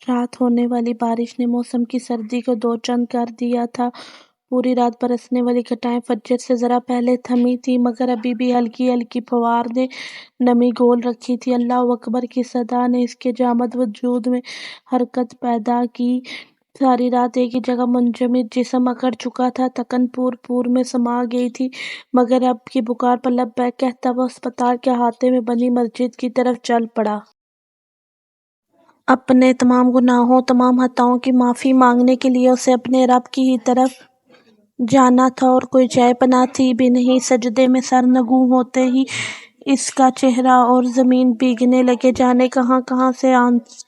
رات ہونے والی بارش نے موسم کی سردی کو دو چند کر دیا تھا۔ پوری رات برسنے والی گھٹائیں فجر سے ذرا پہلے تھمی تھیں، مگر ابھی بھی ہلکی ہلکی پھوار نے نمی گھول رکھی تھی۔ اللہ اکبر کی صدا نے اس کے جامد وجود میں حرکت پیدا کی۔ ساری رات ایک ہی جگہ منجمد جسم اکڑ چکا تھا، تکن پور پور میں سما گئی تھی، مگر اب کی پکار پر لبیک کہتا وہ اسپتال کے احاطے میں بنی مسجد کی طرف چل پڑا۔ اپنے تمام گناہوں، تمام خطاؤں کی معافی مانگنے کے لیے اسے اپنے رب کی ہی طرف جانا تھا، اور کوئی جائے پناہ تھی بھی نہیں۔ سجدے میں سر نگوں ہوتے ہی اس کا چہرہ اور زمین بھیگنے لگے، جانے کہاں کہاں سے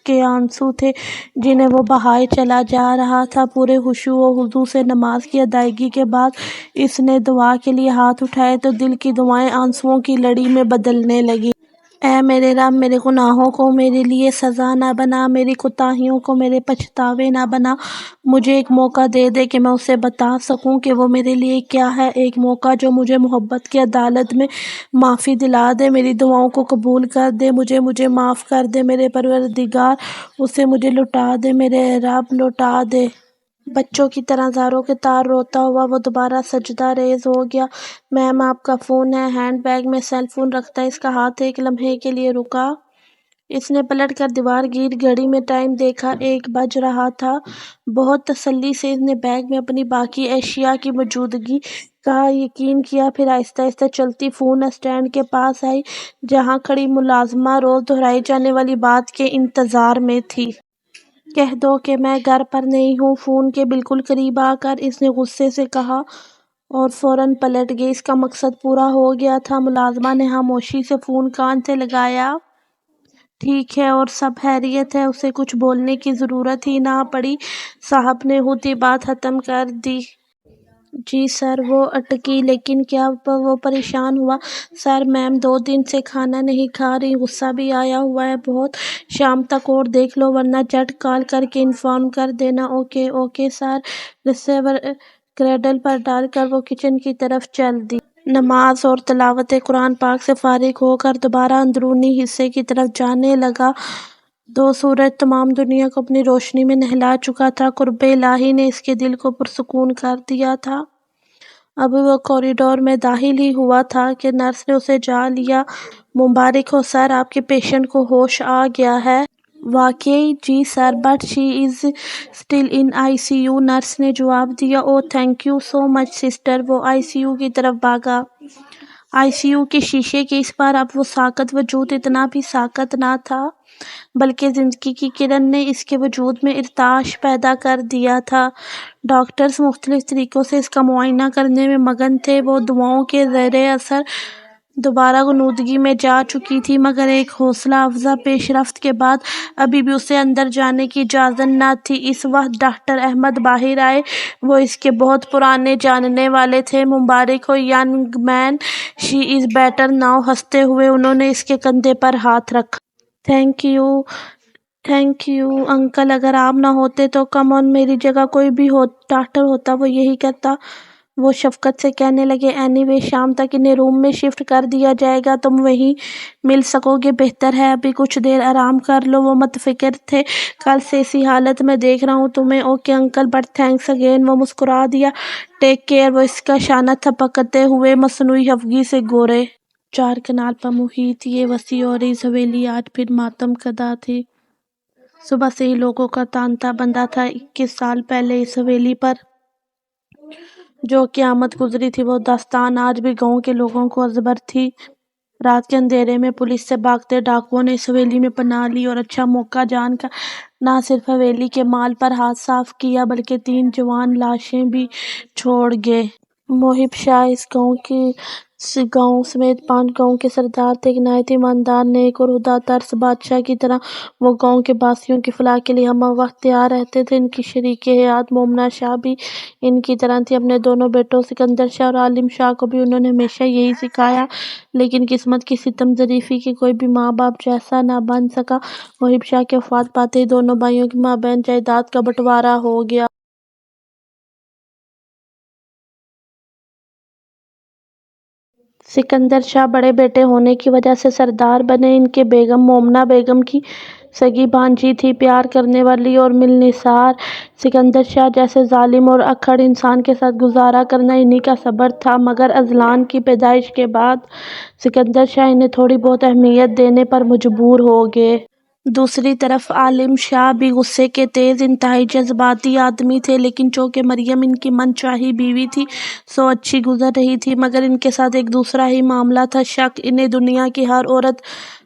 کے آنسو تھے جنہیں وہ بہائے چلا جا رہا تھا۔ پورے خشوع و خضوع سے نماز کی ادائیگی کے بعد اس نے دعا کے لیے ہاتھ اٹھائے تو دل کی دعائیں آنسوؤں کی لڑی میں بدلنے لگیں۔ اے میرے رب، میرے گناہوں کو میرے لیے سزا نہ بنا، میری کوتاہیوں کو میرے پچھتاوے نہ بنا۔ مجھے ایک موقع دے دے کہ میں اسے بتا سکوں کہ وہ میرے لیے کیا ہے، ایک موقع جو مجھے محبت کی عدالت میں معافی دلا دے، میری دعاؤں کو قبول کر دے، مجھے معاف کر دے میرے پروردگار، اسے مجھے لوٹا دے میرے رب، لوٹا دے۔ بچوں کی طرح زاروں کے تار روتا ہوا وہ دوبارہ سجدہ ریز ہو گیا۔ میم آپ کا فون ہے۔ ہینڈ بیگ میں سیل فون رکھتا اس کا ہاتھ ایک لمحے کے لیے رکا۔ اس نے پلٹ کر دیوار گیر گھڑی میں ٹائم دیکھا، 1 بج رہا تھا۔ بہت تسلی سے اس نے بیگ میں اپنی باقی اشیاء کی موجودگی کا یقین کیا، پھر آہستہ آہستہ چلتی فون اسٹینڈ کے پاس آئی، جہاں کھڑی ملازمہ روز دہرائی جانے والی بات کے انتظار میں تھی۔ کہہ دو کہ میں گھر پر نہیں ہوں۔ فون کے بالکل قریب آ کر اس نے غصے سے کہا اور فوراً پلٹ گئی۔ اس کا مقصد پورا ہو گیا تھا۔ ملازمہ نے خاموشی سے فون کان سے لگایا۔ ٹھیک ہے، اور سب خیریت ہے؟ اسے کچھ بولنے کی ضرورت ہی نہ پڑی، صاحب نے ہوتی بات ختم کر دی۔ جی سر، وہ اٹکی، لیکن کیا وہ پریشان ہوا؟ سر، میم 2 دن سے کھانا نہیں کھا رہی، غصہ بھی آیا ہوا ہے بہت، شام تک اور دیکھ لو ورنہ جھٹ کال کر کے انفارم کر دینا۔ Okay okay sir. Receiver cradle پر ڈال کر وہ کچن کی طرف چل دی۔ نماز اور تلاوت قرآن پاک سے فارغ ہو کر دوبارہ اندرونی حصے کی طرف جانے لگا۔ 2 سورج تمام دنیا کو اپنی روشنی میں نہلا چکا تھا۔ قرب الہی نے اس کے دل کو پرسکون کر دیا تھا۔ اب وہ کوریڈور میں داخل ہی ہوا تھا کہ نرس نے اسے جا لیا۔ مبارک ہو سر، آپ کے پیشنٹ کو ہوش آ گیا ہے۔ واقعی؟ جی sir, but she is still in I C U, nurse نے جواب دیا۔ Oh thank you so much sister. وہ آئی سی یو کی طرف بھاگا۔ آئی سی یو کے شیشے کے اس پار اب وہ ساکت وجود اتنا بھی ساکت نہ تھا، بلکہ زندگی کی کرن نے اس کے وجود میں ارتعاش پیدا کر دیا تھا۔ ڈاکٹرز مختلف طریقوں سے اس کا معائنہ کرنے میں مگن تھے۔ وہ دواؤں کے زیر اثر دوبارہ غنودگی میں جا چکی تھی، مگر ایک حوصلہ افزا پیش رفت کے بعد ابھی بھی اسے اندر جانے کی اجازت نہ تھی۔ اس وقت ڈاکٹر احمد باہر آئے۔ وہ اس کے بہت پرانے جاننے والے تھے۔ مبارک ہو young man, she is better now. ہنستے ہوئے انہوں نے اس کے کندھے پر ہاتھ رکھا۔ تھینک یو انکل، اگر آپ نہ ہوتے تو کم آن میری جگہ کوئی بھی ڈاکٹر ہوتا وہ یہی کرتا۔ وہ شفقت سے کہنے لگے، اینی وے شام تک انہیں روم میں شفٹ کر دیا جائے گا، تم وہیں مل سکو گے، بہتر ہے ابھی کچھ دیر آرام کر لو۔ وہ متفکر تھے، کل سے اسی حالت میں دیکھ رہا ہوں تمہیں۔ Okay uncle, but thanks again. وہ مسکرا دیا۔ Take care. وہ اس کا شانہ تھپکتے ہوئے مصنوعی خفگی سے گورے 4 کنال پر محیط یہ وسیع و عریض حویلی آج پھر ماتم کدہ تھی۔ صبح سے ہی لوگوں کا تانتا بندھا تھا۔ 21 سال پہلے اس حویلی پر جو قیامت گزری تھی، وہ داستان آج بھی گاؤں کے لوگوں کو ازبر تھی۔ رات کے اندھیرے میں پولیس سے بھاگتے ڈاکوؤں نے اس حویلی میں پناہ لی اور اچھا موقع جان کر نہ صرف حویلی کے مال پر ہاتھ صاف کیا، بلکہ 3 جوان لاشیں بھی چھوڑ گئے۔ محب شاہ اس گاؤں سمیت 5 گاؤں کے سردار تھے۔ ایک نہایت ایماندار، نیک اور خدا ترس بادشاہ کی طرح وہ گاؤں کے باسیوں کی فلاح کے لیے ہمہ وقت تیار رہتے تھے۔ ان کی شریک حیات مومنہ شاہ بھی ان کی طرح تھی۔ اپنے دونوں بیٹوں سکندر شاہ اور عالم شاہ کو بھی انہوں نے ہمیشہ یہی سکھایا، لیکن قسمت کی ستم ظریفی کہ کوئی بھی ماں باپ جیسا نہ بن سکا۔ محب شاہ کی وفات پاتے ہی دونوں بھائیوں کے مابین جائیداد کا بٹوارہ ہو گیا۔ سکندر شاہ بڑے بیٹے ہونے کی وجہ سے سردار بنے۔ ان کے بیگم مومنہ بیگم کی سگی بھانجی تھی، پیار کرنے والی اور ملنسار۔ سکندر شاہ جیسے ظالم اور اکڑ انسان کے ساتھ گزارا کرنا انہی کا صبر تھا، مگر اذلان کی پیدائش کے بعد سکندر شاہ انہیں تھوڑی بہت اہمیت دینے پر مجبور ہو گئے۔ دوسری طرف عالم شاہ بھی غصے کے تیز، انتہائی جذباتی آدمی تھے، لیکن چونکہ مریم ان کی من چاہی بیوی تھی سو اچھی گزر رہی تھی، مگر ان کے ساتھ ایک دوسرا ہی معاملہ تھا، شک۔ انہیں دنیا کی ہر عورت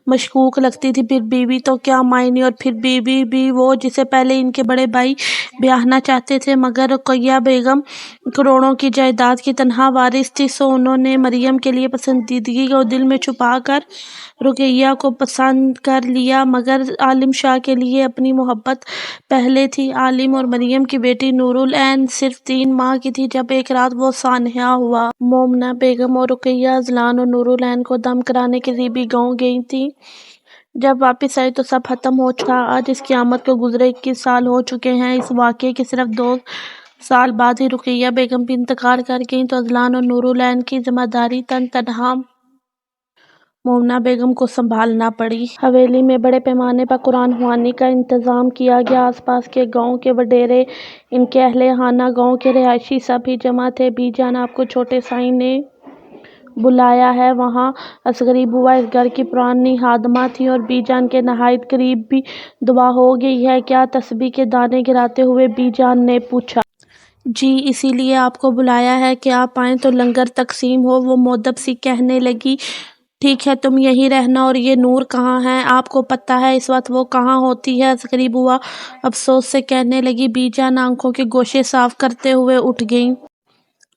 مشکوک لگتی تھی، پھر بیوی تو کیا معنی، اور پھر بیوی بھی وہ جسے پہلے ان کے بڑے بھائی بیاہنا چاہتے تھے، مگر رقیہ بیگم کروڑوں کی جائیداد کی تنہا وارث تھی، سو انہوں نے مریم کے لیے پسندیدگی کو دل میں چھپا کر رقیہ کو پسند کر لیا، مگر عالم شاہ کے لیے اپنی محبت پہلے تھی۔ عالم اور مریم کی بیٹی نور العین صرف 3 ماہ کی تھی جب ایک رات وہ سانحہ ہوا۔ مومنہ بیگم اور رقیہ اذلان اور نور العین کو دم کرانے کسی بھی گاؤں گئی تھیں۔ جب واپس آئی تو سب ختم ہو چکا۔ آج اس کی آمد کو گزرے 21 سال ہو چکے ہیں۔ اس واقعے کے صرف 2 سال بعد ہی رقیہ بیگم بھی انتقال کر گئیں، تو اذلان اور نور العین کی ذمہ داری تنہا مومنہ بیگم کو سنبھالنا پڑی۔ حویلی میں بڑے پیمانے پر قرآن خوانی کا انتظام کیا گیا۔ آس پاس کے گاؤں کے وڈیرے، ان کے اہل خانہ، گاؤں کے رہائشی سب ہی جمع تھے۔ بی جان آپ کو چھوٹے سائیں نے بلایا ہے۔ وہاں اصغری بوا اس گھر کی پرانی خادمہ تھیں اور بی جان کے نہایت قریب بھی دعا ہو گئی ہے۔ کیا؟ تسبیح کے دانے گراتے ہوئے بی جان نے پوچھا۔ جی، اسی لیے آپ کو بلایا ہے کہ آپ آئیں تو لنگر تقسیم ہو۔ وہ مؤدب سی کہنے لگی، ٹھیک ہے، تم یہیں رہنا۔ اور یہ نور کہاں ہے؟ آپ کو پتہ ہے اس وقت وہ کہاں ہوتی ہے؟ اصغری بوا افسوس سے کہنے لگی۔ بی جان آنکھوں کے گوشے صاف کرتے ہوئے اٹھ گئیں۔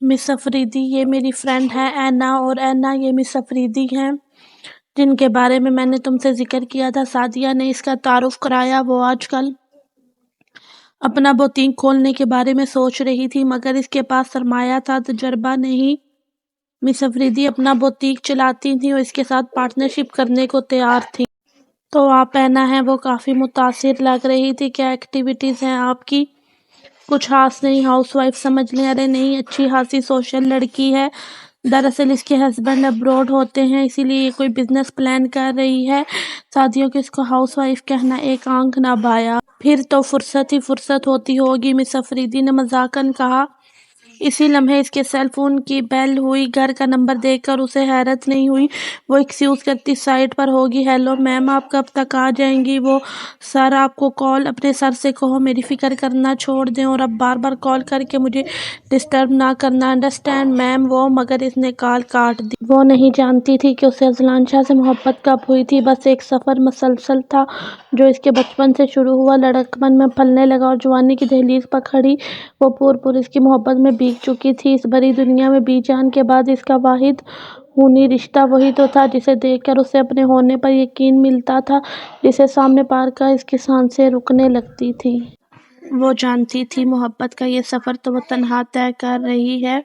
مس افریدی، یہ میری فرینڈ ہے اینا، اور اینا یہ مس افریدی ہیں جن کے بارے میں نے تم سے ذکر کیا تھا۔ سعدیہ نے اس کا تعارف کرایا۔ وہ آج کل اپنا بوتیک کھولنے کے بارے میں سوچ رہی تھی، مگر اس کے پاس سرمایہ تھا، تجربہ نہیں۔ مس افریدی اپنا بوتیک چلاتی تھیں اور اس کے ساتھ پارٹنرشپ کرنے کو تیار تھیں۔ تو آپ اینا ہیں، وہ کافی متاثر لگ رہی تھی۔ کیا ایکٹیویٹیز ہیں آپ کی؟ کچھ خاص نہیں، ہاؤس وائف سمجھ لیں۔ ارے نہیں، اچھی خاصی سوشل لڑکی ہے۔ دراصل اس کے ہسبینڈ ابروڈ ہوتے ہیں، اسی لیے یہ کوئی بزنس پلان کر رہی ہے۔ سعدیہ کو اس کو ہاؤس وائف کہنا ایک آنکھ نہ بھایا۔ پھر تو فرصت ہی فرصت ہوتی ہوگی، مس افریدی نے مذاقاً کہا۔ اسی لمحے اس کے سیل فون کی بیل ہوئی۔ گھر کا نمبر دیکھ کر اسے حیرت نہیں ہوئی۔ وہ ایکسکیوز کرتی سائٹ پر ہوگی۔ ہیلو میم، آپ کب تک آ جائیں گی؟ وہ سر آپ کو کال اپنے سر سے کہو میری فکر کرنا چھوڑ دیں اور اب بار بار کال کر کے مجھے ڈسٹرب نہ کرنا۔ انڈرسٹینڈ میم۔ وہ مگر اس نے کال کاٹ دی۔ وہ نہیں جانتی تھی کہ اسے اذلان شاہ سے محبت کب ہوئی تھی۔ بس ایک سفر مسلسل تھا جو اس کے بچپن سے شروع ہوا، لڑکپن میں پھلنے لگا اور جوانی کی دہلیز پر کھڑی وہ پور اس کی محبت میں بھیگ چکی تھی۔ اس بھری دنیا میں بی جان کے بعد اس کا واحد خونی رشتہ وہی تو تھا جسے دیکھ کر اسے اپنے ہونے پر یقین ملتا تھا، جسے سامنے پا کر اس کی سانسیں رکنے لگتی تھیں۔ وہ جانتی تھی محبت کا یہ سفر تو وہ تنہا طے کر رہی ہے،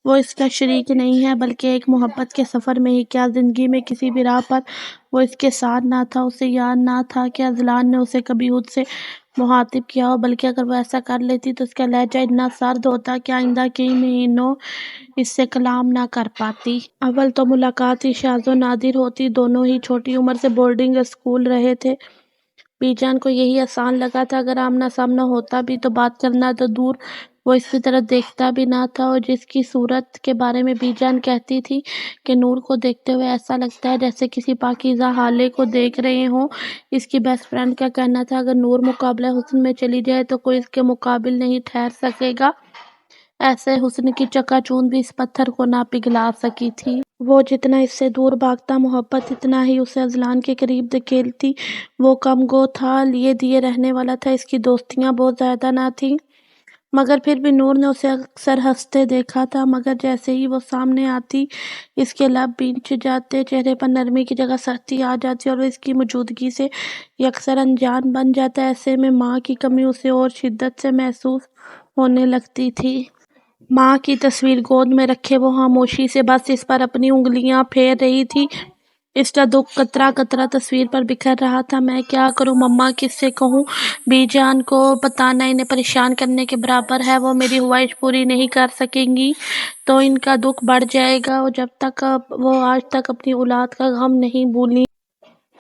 وہ اس کا شریک نہیں ہے، بلکہ ایک محبت کے سفر میں ہی کیا زندگی میں کسی بھی راہ پر وہ اس کے ساتھ نہ تھا۔ اسے یاد نہ تھا کہ اذلان نے اسے کبھی خود سے مخاطب کیا ہو، بلکہ اگر وہ ایسا کر لیتی تو اس کا لہجہ اتنا سرد ہوتا کہ آئندہ کئی مہینوں اس سے کلام نہ کر پاتی۔ اول تو ملاقات ہی شاذ و نادر ہوتی، دونوں ہی چھوٹی عمر سے بورڈنگ اسکول رہے تھے۔ بی جان کو یہی آسان لگا تھا، اگر آمنا سامنا ہوتا بھی تو بات کرنا تو دور، وہ اس کی طرف دیکھتا بھی نہ تھا۔ اور جس کی صورت کے بارے میں بی جان کہتی تھی کہ نور کو دیکھتے ہوئے ایسا لگتا ہے جیسے کسی پاکیزہ حالے کو دیکھ رہے ہوں، اس کی بیسٹ فرینڈ کا کہنا تھا اگر نور مقابلہ حسن میں چلی جائے تو کوئی اس کے مقابل نہیں ٹھہر سکے گا، ایسے حسن کی چکا چوند بھی اس پتھر کو نہ پگھلا سکی تھی۔ وہ جتنا اس سے دور بھاگتا محبت اتنا ہی اسے اذلان کے قریب دھکیلتی۔ وہ کم گو تھا، لیے دیے رہنے والا تھا، اس کی دوستیاں بہت زیادہ نہ تھیں، مگر پھر بھی نور نے اسے اکثر ہنستے دیکھا تھا، مگر جیسے ہی وہ سامنے آتی اس کے لب بھینچ جاتے، چہرے پر نرمی کی جگہ سختی آ جاتی اور وہ اس کی موجودگی سے یکسر انجان بن جاتا۔ ایسے میں ماں کی کمی اسے اور شدت سے محسوس ہونے لگتی تھی۔ ماں کی تصویر گود میں رکھے وہ خاموشی سے بس اس پر اپنی انگلیاں پھیر رہی تھی، اس کا دکھ قطرہ قطرہ تصویر پر بکھر رہا تھا۔ میں کیا کروں مما، کس سے کہوں؟ بی جان کو بتانا انہیں پریشان کرنے کے برابر ہے، وہ میری خواہش پوری نہیں کر سکیں گی تو ان کا دکھ بڑھ جائے گا، اور جب تک وہ آج تک اپنی اولاد کا غم نہیں بھولیں۔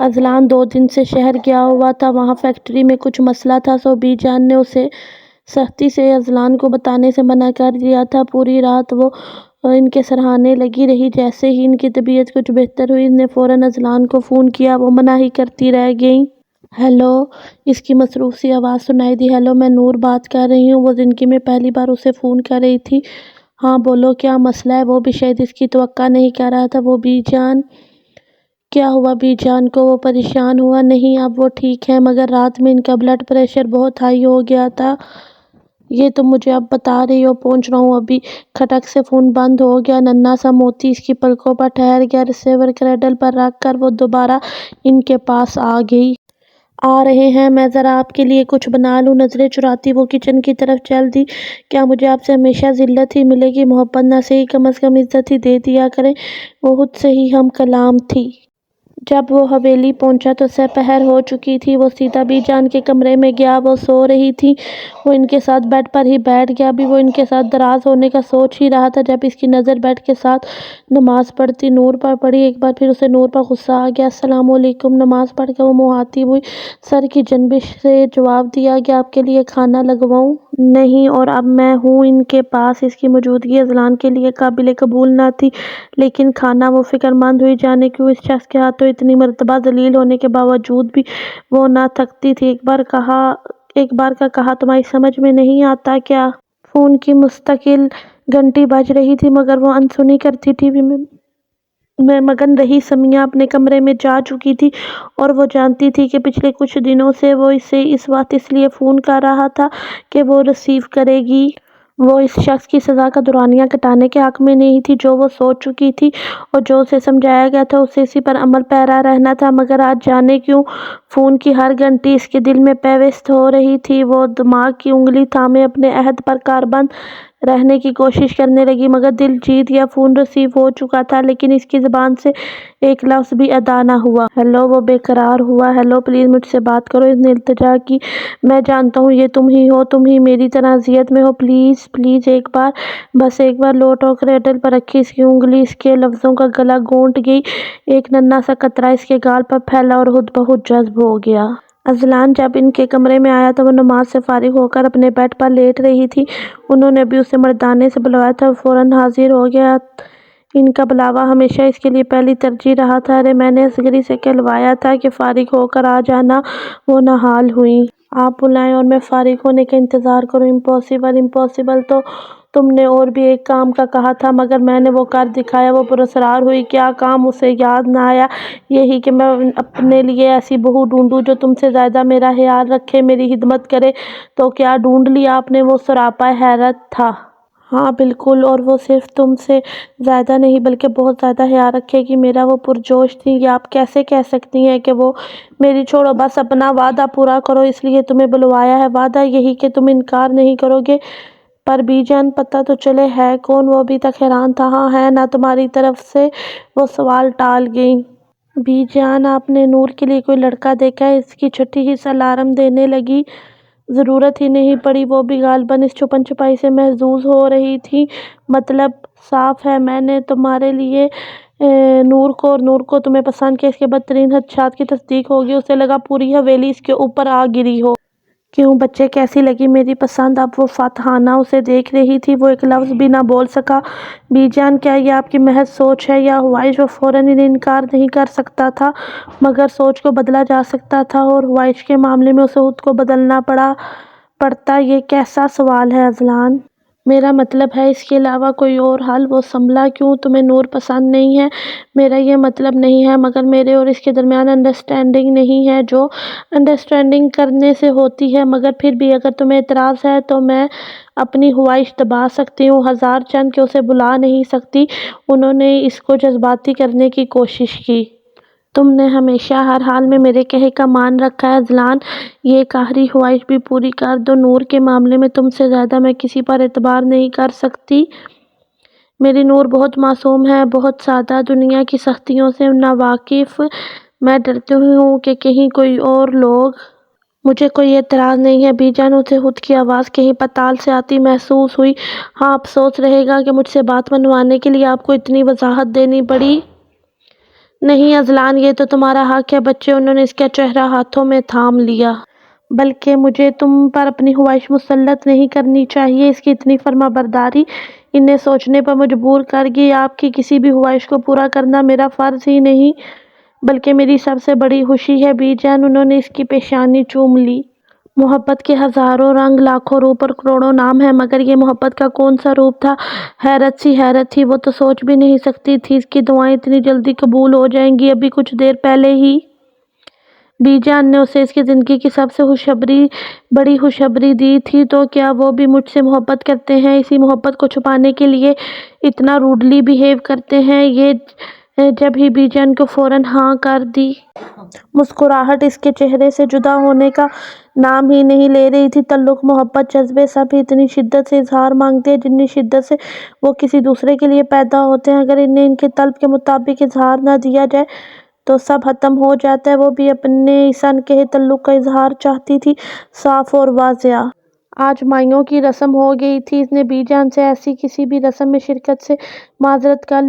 اذلان 2 دن سے شہر گیا ہوا تھا، وہاں فیکٹری میں کچھ مسئلہ تھا، سو بی جان نے اسے سختی سے اذلان کو بتانے سے منع کر دیا تھا۔ پوری رات وہ ان کے سراہنے لگی رہی۔ جیسے ہی ان کی طبیعت کچھ بہتر ہوئی، اس نے فوراً اذلان کو فون کیا، وہ منع ہی کرتی رہ گئیں۔ ہیلو، اس کی مصروف سی آواز سنائی دی۔ ہیلو، میں نور بات کر رہی ہوں۔ وہ زندگی میں پہلی بار اسے فون کر رہی تھی۔ ہاں بولو، کیا مسئلہ ہے؟ وہ بھی شاید اس کی توقع نہیں کر رہا تھا۔ وہ بی جان، کیا ہوا بی جان کو؟ وہ پریشان ہوا۔ نہیں، اب وہ ٹھیک ہے، مگر رات میں ان کا بلڈ پریشر بہت ہائی ہو گیا تھا۔ یہ تم مجھے اب بتا رہی ہو؟ پہنچ رہا ہوں ابھی۔ کھٹک سے فون بند ہو گیا۔ ننھا سا موتی اس کی پلکوں پر ٹھہر گیا۔ ریسیور کریڈل پر رکھ کر وہ دوبارہ ان کے پاس آ گئی۔ آ رہے ہیں، میں ذرا آپ کے لیے کچھ بنا لوں؟ نظریں چراتی وہ کچن کی طرف چل دی۔ کیا مجھے آپ سے ہمیشہ ذلت ہی ملے گی؟ محبت نہ صحیح، کم از کم عزت ہی دے دیا کریں۔ وہ خود سے ہی ہم کلام تھی۔ جب وہ حویلی پہنچا تو سپہر ہو چکی تھی۔ وہ سیدھا بی جان کے کمرے میں گیا، وہ سو رہی تھی۔ وہ ان کے ساتھ بیڈ پر ہی بیٹھ گیا۔ ابھی وہ ان کے ساتھ دراز ہونے کا سوچ ہی رہا تھا جب اس کی نظر بیڈ کے ساتھ نماز پڑھتی نور پر پڑی۔ ایک بار پھر اسے نور پر غصہ آ گیا۔ السلام علیکم۔ نماز پڑھ کر وہ مخاطب ہوئی۔ سر کی جنبش سے جواب دیا گیا، آپ کے لیے کھانا لگواؤں؟ نہیں، اور اب میں ہوں ان کے پاس۔ اس کی موجودگی اذلان کے لیے قابل قبول نہ تھی، لیکن کھانا؟ وہ فکرمند ہوئی، جانے کیوں اس شخص کے ہاتھوں اتنی مرتبہ ذلیل ہونے کے باوجود بھی وہ نہ تھکتی تھی۔ ایک بار کا کہا تمہاری سمجھ میں نہیں آتا کیا؟ فون کی مستقل گھنٹی بج رہی تھی، مگر وہ انسنی کرتی ٹی وی میں مگن رہی سمیہ اپنے کمرے میں جا چکی تھی، اور وہ جانتی تھی کہ پچھلے کچھ دنوں سے وہ اسے اس وقت اس لیے فون کر رہا تھا کہ وہ ریسیو کرے گی۔ وہ اس شخص کی سزا کا دورانیہ کٹانے کے حق میں نہیں تھی جو وہ سوچ چکی تھی، اور جو اسے سمجھایا گیا تھا اسے اسی پر عمل پیرا رہنا تھا۔ مگر آج جانے کیوں فون کی ہر گھنٹی اس کے دل میں پیوست ہو رہی تھی۔ وہ دماغ کی انگلی تھامے اپنے عہد پر کاربند رہنے کی کوشش کرنے لگی، مگر دل جیت گیا۔ فون ریسیو ہو چکا تھا، لیکن اس کی زبان سے ایک لفظ بھی ادا نہ ہوا۔ ہیلو، وہ بے قرار ہوا۔ ہیلو، پلیز مجھ سے بات کرو، اس نے التجا کی۔ میں جانتا ہوں یہ تم ہی ہو، تم ہی میری طرح اذیت میں ہو، پلیز پلیز ایک بار، بس ایک بار لوٹو کریڈل پر رکھی اس کی انگلی اس کے لفظوں کا گلا گھونٹ گئی۔ ایک ننھا سا قطرہ اس کے گال پر پھیلا اور خود بخود جذب ہو گیا۔ اذلان جب ان کے کمرے میں آیا تو وہ نماز سے فارغ ہو کر اپنے بیڈ پر لیٹ رہی تھی۔ انہوں نے ابھی اسے مردانے سے بلوایا تھا، وہ فوراً حاضر ہو گیا۔ ان کا بلاوا ہمیشہ اس کے لیے پہلی ترجیح رہا تھا۔ ارے میں نے اصغری سے کہلوایا تھا کہ فارغ ہو کر آ جانا۔ وہ نہال ہوئی۔ آپ بلائیں اور میں فارغ ہونے کا انتظار کروں؟ امپاسبل۔ امپاسبل تو تم نے اور بھی ایک کام کا کہا تھا، مگر میں نے وہ کر دکھایا۔ وہ پراسرار ہوئی۔ کیا کام؟ اسے یاد نہ آیا۔ یہی کہ میں اپنے لیے ایسی بہو ڈھونڈوں جو تم سے زیادہ میرا خیال رکھے، میری خدمت کرے۔ تو کیا ڈھونڈ لیا آپ نے؟ وہ سراپا حیرت تھا۔ ہاں بالکل، اور وہ صرف تم سے زیادہ نہیں بلکہ بہت زیادہ خیال رکھے گی میرا۔ وہ پرجوش تھی۔ یہ آپ کیسے کہہ سکتی ہیں کہ وہ میری؟ چھوڑو، بس اپنا وعدہ پورا کرو، اس لیے تمہیں بلوایا ہے۔ وعدہ یہی کہ تم انکار نہیں کرو گے؟ پر بی جان، پتہ تو چلے ہے کون؟ وہ ابھی تک حیران تھا۔ ہاں ہے نا، تمہاری طرف سے؟ وہ سوال ٹال گئی۔ بی جان، آپ نے نور کے لیے کوئی لڑکا دیکھا ہے؟ اس کی چھٹی حصہ الارم دینے لگی۔ ضرورت ہی نہیں پڑی، وہ بھی غالباً اس چھپن چھپائی سے محظوظ ہو رہی تھی۔ مطلب صاف ہے، میں نے تمہارے لیے نور کو اور نور کو تمہیں پسند کیا۔ اس کے بدترین خدشات کی تصدیق ہوگی۔ اسے لگا پوری حویلی اس کے اوپر آ گری ہو۔ کیوں بچے، کیسی لگی میری پسند؟ اب وہ فاتحانہ اسے دیکھ رہی تھی۔ وہ ایک لفظ بھی نہ بول سکا۔ بی جان، کیا یہ آپ کی محض سوچ ہے یا خواہش؟ وہ فوراً انہیں انکار نہیں کر سکتا تھا، مگر سوچ کو بدلا جا سکتا تھا، اور خواہش کے معاملے میں اسے خود کو بدلنا پڑتا۔ یہ کیسا سوال ہے اذلان؟ میرا مطلب ہے اس کے علاوہ کوئی اور حل؟ وہ سنبھلا۔ کیوں، تمہیں نور پسند نہیں ہے؟ میرا یہ مطلب نہیں ہے، مگر میرے اور اس کے درمیان انڈرسٹینڈنگ نہیں ہے، جو انڈرسٹینڈنگ کرنے سے ہوتی ہے۔ مگر پھر بھی اگر تمہیں اعتراض ہے تو میں اپنی خواہش دبا سکتی ہوں، ہزار چند کہ اسے بلا نہیں سکتی۔ انہوں نے اس کو جذباتی کرنے کی کوشش کی۔ تم نے ہمیشہ ہر حال میں میرے کہے کا مان رکھا ہے اذلان۔ یہ ایک آخری خواہش بھی پوری کر دو۔ نور کے معاملے میں تم سے زیادہ میں کسی پر اعتبار نہیں کر سکتی۔ میری نور بہت معصوم ہے، بہت سادہ، دنیا کی سختیوں سے ناواقف۔ میں ڈرتی ہوں کہ کہیں کوئی اور لوگ۔ مجھے کوئی اعتراض نہیں ہے بی جان۔ اسے خود کی آواز کہیں پتال سے آتی محسوس ہوئی۔ ہاں، افسوس رہے گا کہ مجھ سے بات منوانے کے لیے آپ کو اتنی وضاحت دینی پڑی۔ نہیں اذلان، یہ تو تمہارا حق ہے بچے۔ انہوں نے اس کا چہرہ ہاتھوں میں تھام لیا۔ بلکہ مجھے تم پر اپنی خواہش مسلط نہیں کرنی چاہیے۔ اس کی اتنی فرما برداری انہیں سوچنے پر مجبور کر گئی۔ آپ کی کسی بھی خواہش کو پورا کرنا میرا فرض ہی نہیں بلکہ میری سب سے بڑی خوشی ہے بی جان۔ انہوں نے اس کی پیشانی چوم لی۔ محبت کے ہزاروں رنگ، لاکھوں روپ اور کروڑوں نام ہیں، مگر یہ محبت کا کون سا روپ تھا؟ حیرت سی حیرت تھی، وہ تو سوچ بھی نہیں سکتی تھی اس کی دعائیں اتنی جلدی قبول ہو جائیں گی۔ ابھی کچھ دیر پہلے ہی بی جان نے اسے اس کی زندگی کی سب سے بڑی خوشخبری دی تھی، تو کیا وہ بھی مجھ سے محبت کرتے ہیں؟ اسی محبت کو چھپانے کے لیے اتنا روڈلی بیہیو کرتے ہیں یہ۔ جب ہی بی جان کو فوراً ہاں کر دی۔ مسکراہٹ اس کے چہرے سے جدا ہونے کا نام ہی نہیں لے رہی تھی۔ تعلق، محبت، جذبے سب ہی اتنی شدت سے اظہار مانگتے ہیں جتنی شدت سے وہ کسی دوسرے کے لیے پیدا ہوتے ہیں۔ اگر انہیں ان کے طلب کے مطابق اظہار نہ دیا جائے تو سب ختم ہو جاتا ہے۔ وہ بھی اپنے اس انکہے تعلق کا اظہار چاہتی تھی، صاف اور واضح۔ آج مائیوں کی رسم ہو گئی تھی۔ اس نے بی جان سے ایسی کسی بھی رسم میں شرکت سے معذرت کر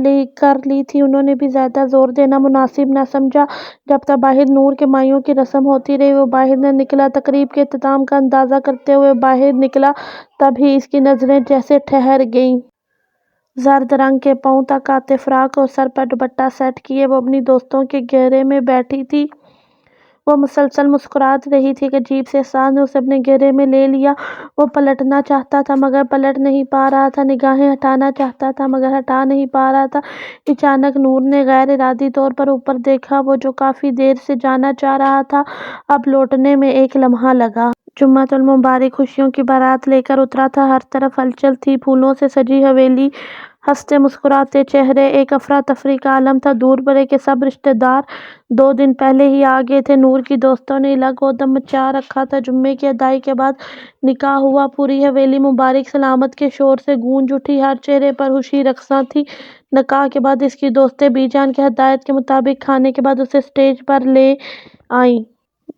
لی تھی۔ انہوں نے بھی زیادہ زور دینا مناسب نہ سمجھا۔ جب تک باہر نور کے مائیوں کی رسم ہوتی رہی وہ باہر نہ نکلا۔ تقریب کے اختتام کا اندازہ کرتے ہوئے باہر نکلا، تب ہی اس کی نظریں جیسے ٹھہر گئیں۔ زرد رنگ کے پاؤں تک آتے فراق اور سر پر دوپٹہ سیٹ کیے وہ اپنی دوستوں کے گھیرے میں بیٹھی تھی۔ وہ مسلسل مسکرا رہی تھی۔ ایک عجیب سے احساس نے اسے اپنے گھیرے میں لے لیا۔ وہ پلٹنا چاہتا تھا مگر پلٹ نہیں پا رہا تھا، نگاہیں ہٹانا چاہتا تھا مگر ہٹا نہیں پا رہا تھا۔ اچانک نور نے غیر ارادی طور پر اوپر دیکھا۔ وہ جو کافی دیر سے جانا چاہ رہا تھا اب لوٹنے میں ایک لمحہ لگا۔ جمعۃ المبارک خوشیوں کی بارات لے کر اترا تھا۔ ہر طرف ہلچل تھی، پھولوں سے سجی حویلی، ہنستے مسکراتے چہرے، ایک افراتفری کا عالم تھا۔ دور برے کے سب رشتہ دار 2 دن پہلے ہی آ گئے تھے۔ نور کی دوستوں نے الگ و دم مچا رکھا تھا۔ جمعے کی ادائی کے بعد نکاح ہوا۔ پوری حویلی مبارک سلامت کے شور سے گونج اٹھی، ہر چہرے پر خوشی رقصاں تھی۔ نکاح کے بعد اس کی دوستیں بی جان کی ہدایت کے مطابق کھانے کے بعد اسے اسٹیج پر لے آئیں۔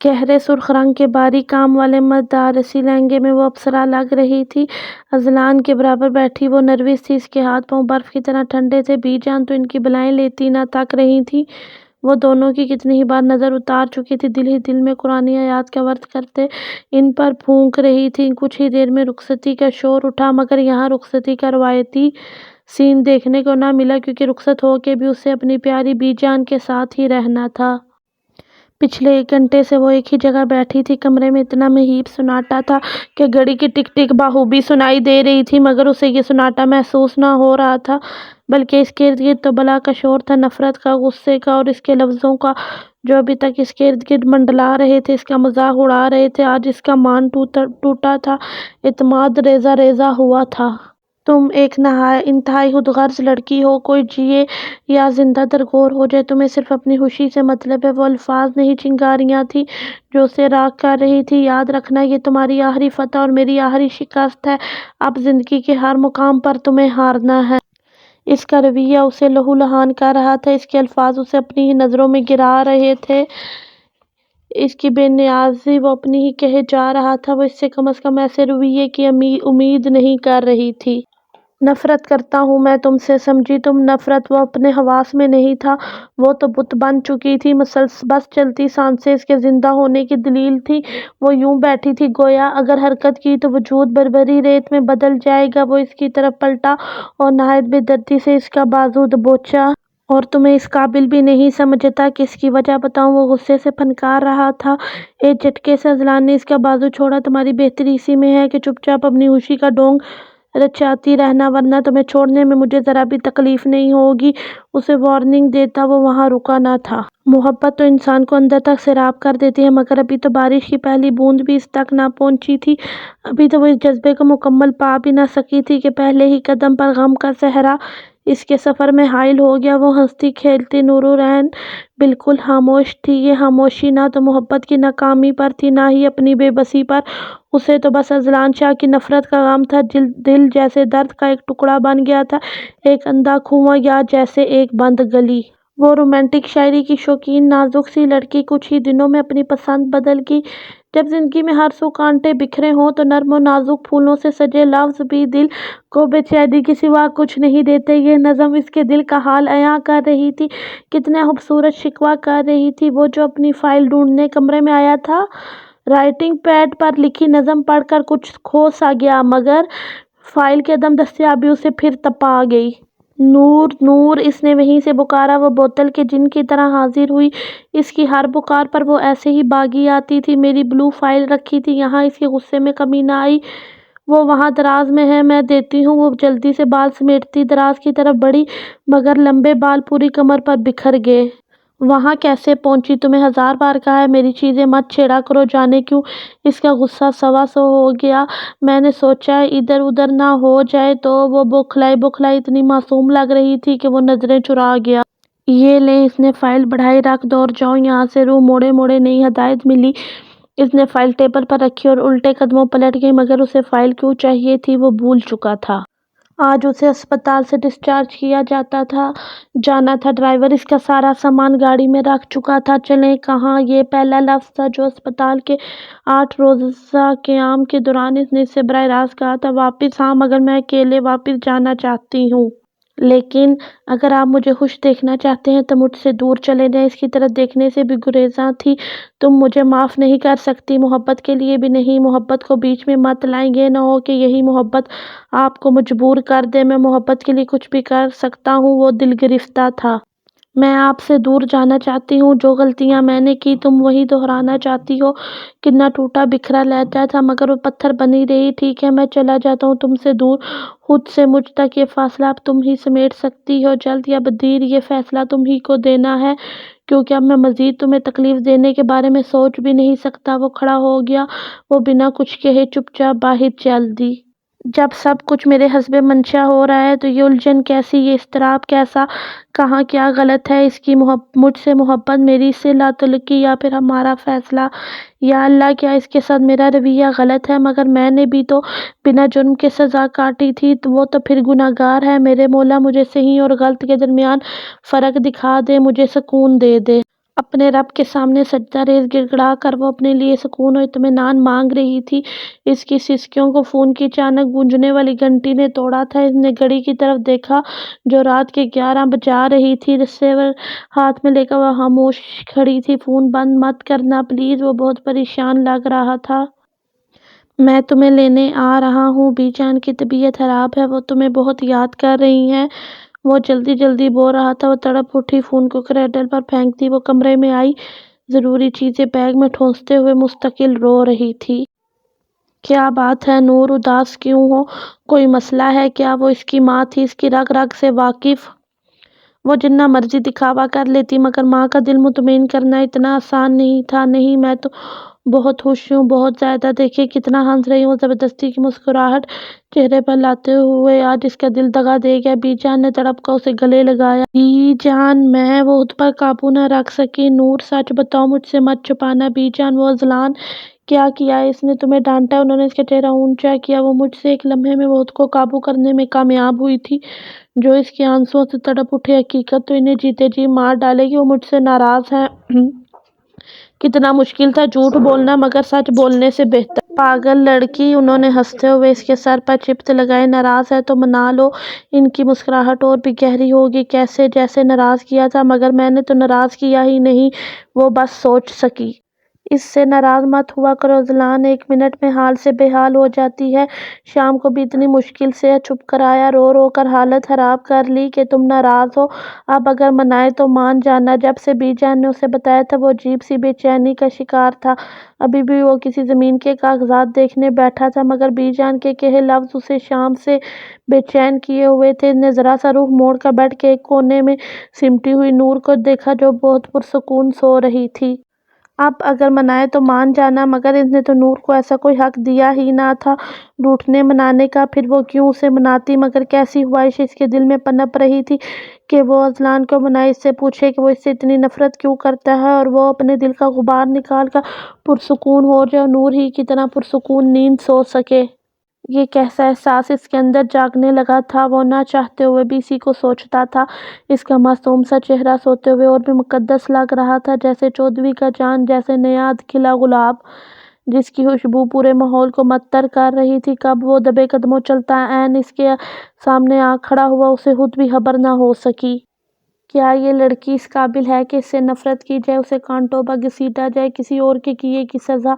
گہرے سرخ رنگ کے باریک کام والے مدارسی لہنگے میں وہ اپسرا لگ رہی تھی۔ اذلان کے برابر بیٹھی وہ نروس تھی، اس کے ہاتھ پاؤں برف کی طرح ٹھنڈے تھے۔ بی جان تو ان کی بلائیں لیتی نہ تھک رہی تھی۔ وہ دونوں کی کتنی ہی بار نظر اتار چکی تھی، دل ہی دل میں قرآنی آیات کا ورد کرتے ان پر پھونک رہی تھی۔ کچھ ہی دیر میں رخصتی کا شور اٹھا مگر یہاں رخصتی کا روایتی سین دیکھنے کو نہ ملا، کیونکہ رخصت ہو کے بھی اسے اپنی پیاری بی جان کے ساتھ ہی رہنا تھا۔ پچھلے 1 گھنٹے سے وہ ایک ہی جگہ بیٹھی تھی۔ کمرے میں اتنا مہیب سناٹا تھا کہ گھڑی کی ٹک ٹک بخوبی سنائی دے رہی تھی، مگر اسے یہ سناٹا محسوس نہ ہو رہا تھا بلکہ اس کے ارد گرد تو بلا کا شور تھا، نفرت کا، غصے کا اور اس کے لفظوں کا جو ابھی تک اس کے ارد گرد منڈلا رہے تھے، اس کا مذاق اڑا رہے تھے۔ آج اس کا مان ٹوٹا تھا، اعتماد ریزہ ریزہ ہوا تھا۔ تم ایک انتہائی خود غرض لڑکی ہو، کوئی جیے یا زندہ درگور ہو جائے تمہیں صرف اپنی خوشی سے مطلب ہے۔ وہ الفاظ نہیں چنگاریاں تھیں جو اسے راغ کر رہی تھی۔ یاد رکھنا یہ تمہاری آخری فتح اور میری آخری شکست ہے۔ اب زندگی کے ہر مقام پر تمہیں ہارنا ہے۔ اس کا رویہ اسے لہو لہان کر رہا تھا، اس کے الفاظ اسے اپنی ہی نظروں میں گرا رہے تھے، اس کی بے نیازی وہ اپنی ہی کہے جا رہا تھا۔ وہ اس سے کم از کم ایسے رویے کی امید نہیں کر رہی تھی۔ نفرت کرتا ہوں میں تم سے، سمجھی تم؟ نفرت وہ اپنے حواس میں نہیں تھا، وہ تو بت بن چکی تھی۔ بس چلتی سانسیں اس کے زندہ ہونے کی دلیل تھی۔ وہ یوں بیٹھی تھی گویا اگر حرکت کی تو وجود بربری ریت میں بدل جائے گا۔ وہ اس کی طرف پلٹا اور نہایت بے دردی سے اس کا بازو دبوچا۔ اور تمہیں اس قابل بھی نہیں سمجھتا کہ اس کی وجہ بتاؤں؟ وہ غصے سے پھنکار رہا تھا۔ ایک جھٹکے سے اذلان نے اس کا بازو چھوڑا۔ تمہاری بہتری اسی میں ہے کہ چپ چاپ اپنی خوشی کا ڈھونگ رچاتی رہنا، ورنہ تمہیں چھوڑنے میں مجھے ذرا بھی تکلیف نہیں ہوگی۔ اسے وارننگ دیتا وہ وہاں رکا نہ تھا۔ محبت تو انسان کو اندر تک سیراب کر دیتی ہے، مگر ابھی تو بارش کی پہلی بوند بھی اس تک نہ پہنچی تھی۔ ابھی تو وہ اس جذبے کو مکمل پا بھی نہ سکی تھی کہ پہلے ہی قدم پر غم کا صحرا اس کے سفر میں حائل ہو گیا۔ وہ ہنستی کھیلتی نورالعین بالکل خاموش تھی۔ یہ خاموشی نہ تو محبت کی ناکامی پر تھی نہ ہی اپنی بے بسی پر۔ اسے تو بس اذلان شاہ کی نفرت کا غم تھا۔ دل جیسے درد کا ایک ٹکڑا بن گیا تھا، ایک اندھا کنواں یا جیسے ایک بند گلی۔ وہ رومانٹک شاعری کی شوقین نازک سی لڑکی کچھ ہی دنوں میں اپنی پسند بدل گئی۔ جب زندگی میں ہر سو کانٹے بکھرے ہوں تو نرم و نازک پھولوں سے سجے لفظ بھی دل کو بے چینی کے سوا کچھ نہیں دیتے۔ یہ نظم اس کے دل کا حال عیاں کر رہی تھی، کتنا خوبصورت شکوہ کر رہی تھی۔ وہ جو اپنی فائل ڈھونڈنے کمرے میں آیا تھا، رائٹنگ پیڈ پر لکھی نظم پڑھ کر کچھ کھو سا گیا، مگر فائل کی عدم دستیابی اسے پھر تپا گئی۔ نور نور، اس نے وہیں سے پکارا۔ وہ بوتل کے جن کی طرح حاضر ہوئی، اس کی ہر پکار پر وہ ایسے ہی بھاگی آتی تھی۔ میری بلو فائل رکھی تھی یہاں۔ اس کے غصے میں کمی نہ آئی۔ وہ وہاں دراز میں ہے، میں دیتی ہوں۔ وہ جلدی سے بال سمیٹتی دراز کی طرف بڑھی، مگر لمبے بال پوری کمر پر بکھر گئے۔ وہاں کیسے پہنچی؟ تمہیں ہزار بار کہا ہے میری چیزیں مت چھیڑا کرو۔ جانے کیوں اس کا غصہ سوا سو ہو گیا۔ میں نے سوچا ادھر ادھر نہ ہو جائے تو۔ وہ بوکھلائی اتنی معصوم لگ رہی تھی کہ وہ نظریں چرا گیا۔ یہ لیں، اس نے فائل بڑھائی، رکھ دو اور جاؤ یہاں سے۔ روح موڑے موڑے نئی ہدایت ملی۔ اس نے فائل ٹیبل پر رکھی اور الٹے قدموں پلٹ گئی، مگر اسے فائل کیوں چاہیے تھی وہ بھول چکا تھا۔ آج اسے اسپتال سے ڈسچارج کیا جانا تھا۔ ڈرائیور اس کا سارا سامان گاڑی میں رکھ چکا تھا۔ چلیں کہاں؟ یہ پہلا لفظ تھا جو اسپتال کے 8 روزہ قیام کے دوران اس نے اس سے براہ راست کہا تھا۔ واپس؟ ہاں، مگر میں اکیلے واپس جانا چاہتی ہوں۔ لیکن اگر آپ مجھے خوش دیکھنا چاہتے ہیں تو مجھ سے دور چلے جائیں۔ اس کی طرف دیکھنے سے بھی گریزاں تھی۔ تم مجھے معاف نہیں کر سکتی، محبت کے لیے بھی نہیں۔ محبت کو بیچ میں مت لائیں، یہ نہ ہو کہ یہی محبت آپ کو مجبور کر دے۔ میں محبت کے لیے کچھ بھی کر سکتا ہوں۔ وہ دل گرفتہ تھا۔ میں آپ سے دور جانا چاہتی ہوں۔ جو غلطیاں میں نے کی تم وہی دہرانا چاہتی ہو۔ کتنا ٹوٹا بکھرا لہجہ تھا، مگر وہ پتھر بنی رہی۔ ٹھیک ہے، میں چلا جاتا ہوں تم سے دور۔ خود سے مجھ تک یہ فاصلہ اب تم ہی سمیٹ سکتی ہو، جلد یا دیر یہ فیصلہ تم ہی کو دینا ہے، کیونکہ اب میں مزید تمہیں تکلیف دینے کے بارے میں سوچ بھی نہیں سکتا۔ وہ کھڑا ہو گیا۔ وہ بنا کچھ کہے چپ چاپ باہر چل دی۔ جب سب کچھ میرے حسب منشا ہو رہا ہے تو یہ الجھن کیسی، یہ اضطراب کیسا؟ کہاں کیا غلط ہے؟ اس کی مجھ سے محبت، میری اس سے لا تعلقی، یا پھر ہمارا فیصلہ؟ یا اللہ، کیا اس کے ساتھ میرا رویہ غلط ہے؟ مگر میں نے بھی تو بنا جرم کے سزا کاٹی تھی۔ وہ تو پھر گنہگار ہے۔ میرے مولا، مجھے صحیح اور غلط کے درمیان فرق دکھا دے، مجھے سکون دے دے۔ اپنے رب کے سامنے سجدہ ریز گڑ گڑا کر وہ اپنے لیے سکون و اطمینان مانگ رہی تھی۔ اس کی سسکیوں کو فون کی اچانک گونجنے والی گھنٹی نے توڑا تھا۔ اس نے گھڑی کی طرف دیکھا جو رات کے 11 بجا رہی تھی۔ ریسیور ہاتھ میں لے کر وہ خاموش کھڑی تھی۔ فون بند مت کرنا پلیز۔ وہ بہت پریشان لگ رہا تھا۔ میں تمہیں لینے آ رہا ہوں۔ بی جان کی طبیعت خراب ہے، وہ تمہیں بہت یاد کر رہی ہیں۔ وہ جلدی بول رہا تھا۔ وہ تڑپ اٹھی، فون کو کریڈل پر پھینک دی۔ وہ کمرے میں آئی، ضروری چیزیں بیگ میں ٹھونستے ہوئے مستقل رو رہی تھی۔ کیا بات ہے نور، اداس کیوں ہو؟ کوئی مسئلہ ہے کیا؟ وہ اس کی ماں تھی، اس کی رگ رگ سے واقف۔ وہ جتنا مرضی دکھاوا کر لیتی، مگر ماں کا دل مطمئن کرنا اتنا آسان نہیں تھا۔ نہیں، میں تو بہت خوش ہوں، بہت زیادہ۔ دیکھیں کتنا ہنس رہی ہوں۔ وہ زبردستی کی مسکراہٹ چہرے پر لاتے ہوئے آج اس کا دل دغا دے گیا۔ بی جان نے تڑپ کر اسے گلے لگایا۔ بی جان، میں… وہ خود پر قابو نہ رکھ سکی۔ نور، سچ بتاؤ، مجھ سے مت چھپانا۔ بی جان، وہ اذلان کیا کیا ہے؟ اس نے تمہیں ڈانٹا ہے؟ انہوں نے اس کا چہرہ اونچا کیا۔ وہ مجھ سے ایک لمحے میں وہ خود کو قابو کرنے میں کامیاب ہوئی تھی جو اس کے آنسوؤں سے تڑپ اٹھے۔ حقیقت تو انہیں جیتے جی مار ڈالے گی۔ وہ مجھ سے ناراض ہے۔ کتنا مشکل تھا جھوٹ بولنا، مگر سچ بولنے سے بہتر۔ پاگل لڑکی، انہوں نے ہنستے ہوئے اس کے سر پر چپت لگائی۔ ناراض ہے تو منا لو۔ ان کی مسکراہٹ اور بھی گہری ہو گئی۔ کیسے؟ جیسے ناراض کیا تھا، مگر میں نے تو ناراض کیا ہی نہیں۔ وہ بس سوچ سکی۔ اس سے ناراض مت ہوا کرو اذلان، 1 منٹ میں حال سے بے حال ہو جاتی ہے۔ شام کو بھی اتنی مشکل سے چھپ کر آیا، رو رو کر حالت خراب کر لی کہ تم ناراض ہو۔ اب اگر منائے تو مان جانا۔ جب سے بی جان نے اسے بتایا تھا وہ عجیب سی بے چینی کا شکار تھا۔ ابھی بھی وہ کسی زمین کے کاغذات دیکھنے بیٹھا تھا، مگر بی جان کے کہے لفظ اسے شام سے بے چین کیے ہوئے تھے۔ اس نے ذرا سا رخ موڑ کر بیڈ کے ایک کونے میں سمٹی ہوئی نور کو دیکھا جو بہت پرسکون سو رہی تھی۔ اب اگر منائے تو مان جانا، مگر اس نے تو نور کو ایسا کوئی حق دیا ہی نہ تھا روٹھنے منانے کا۔ پھر وہ کیوں اسے مناتی؟ مگر کیسی خواہش اس کے دل میں پنپ رہی تھی کہ وہ اذلان کو منائے، اس سے پوچھے کہ وہ اس سے اتنی نفرت کیوں کرتا ہے، اور وہ اپنے دل کا غبار نکال کر پرسکون ہو جائے اور نور ہی کی طرح پرسکون نیند سو سکے۔ یہ کیسا احساس اس کے اندر جاگنے لگا تھا؟ وہ نہ چاہتے ہوئے بھی اسی کو سوچتا تھا۔ اس کا معصوم سا چہرہ سوتے ہوئے اور بھی مقدس لگ رہا تھا، جیسے چودھویں کا چاند، جیسے نیاد کھلا گلاب جس کی خوشبو پورے ماحول کو معطر کر رہی تھی۔ کب وہ دبے قدموں چلتا عین اس کے سامنے آ کھڑا ہوا، اسے خود بھی خبر نہ ہو سکی۔ کیا یہ لڑکی اس قابل ہے کہ اس سے نفرت کی جائے، اسے کانٹوں پر گھسیٹا جائے، کسی اور کے کیے کی سزا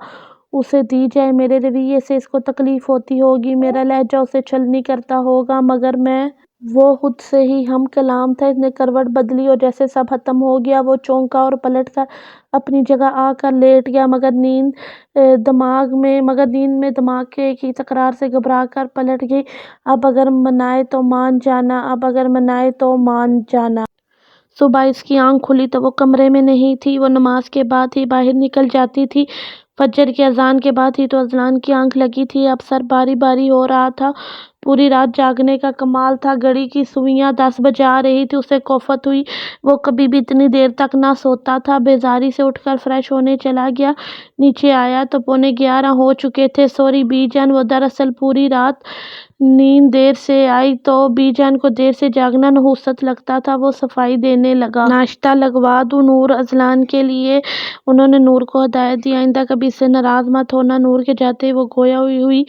اسے دی جائے؟ میرے رویے سے اس کو تکلیف ہوتی ہوگی، میرا لہجہ اسے چھلنی کرتا ہوگا، مگر میں… وہ خود سے ہی ہم کلام تھا۔ اس نے کروٹ بدلی اور جیسے سب ختم ہو گیا، وہ چونکا اور پلٹ کر اپنی جگہ آ کر لیٹ گیا، مگر نیند میں دماغ کے ایک ہی تکرار سے گھبرا کر پلٹ گئی۔ اب اگر منائے تو مان جانا، اب اگر منائے تو مان جانا۔ صبح اس کی آنکھ کھلی تو وہ کمرے میں نہیں تھی، وہ نماز کے بعد ہی باہر نکل جاتی تھی، فجر کی اذان کے بعد ہی تو اذلان کی آنکھ لگی تھی۔ اب سر باری باری ہو رہا تھا، پوری رات جاگنے کا کمال تھا۔ گھڑی کی سوئیاں 10 بجا رہی تھی، اسے کوفت ہوئی، وہ کبھی بھی اتنی دیر تک نہ سوتا تھا۔ بیزاری سے اٹھ کر فریش ہونے چلا گیا، نیچے آیا تو 11:15 ہو چکے تھے۔ سوری بی جان، وہ دراصل پوری رات نیند دیر سے آئی تو بی جان کو دیر سے جاگنا نحوست لگتا تھا۔ وہ صفائی دینے لگا۔ ناشتہ لگوا دوں نور؟ اذلان کے لیے انہوں نے نور کو ہدایت دی، آئندہ کبھی اس سے ناراض مت ہونا۔ نور کے جاتے ہی وہ گویا ہوئی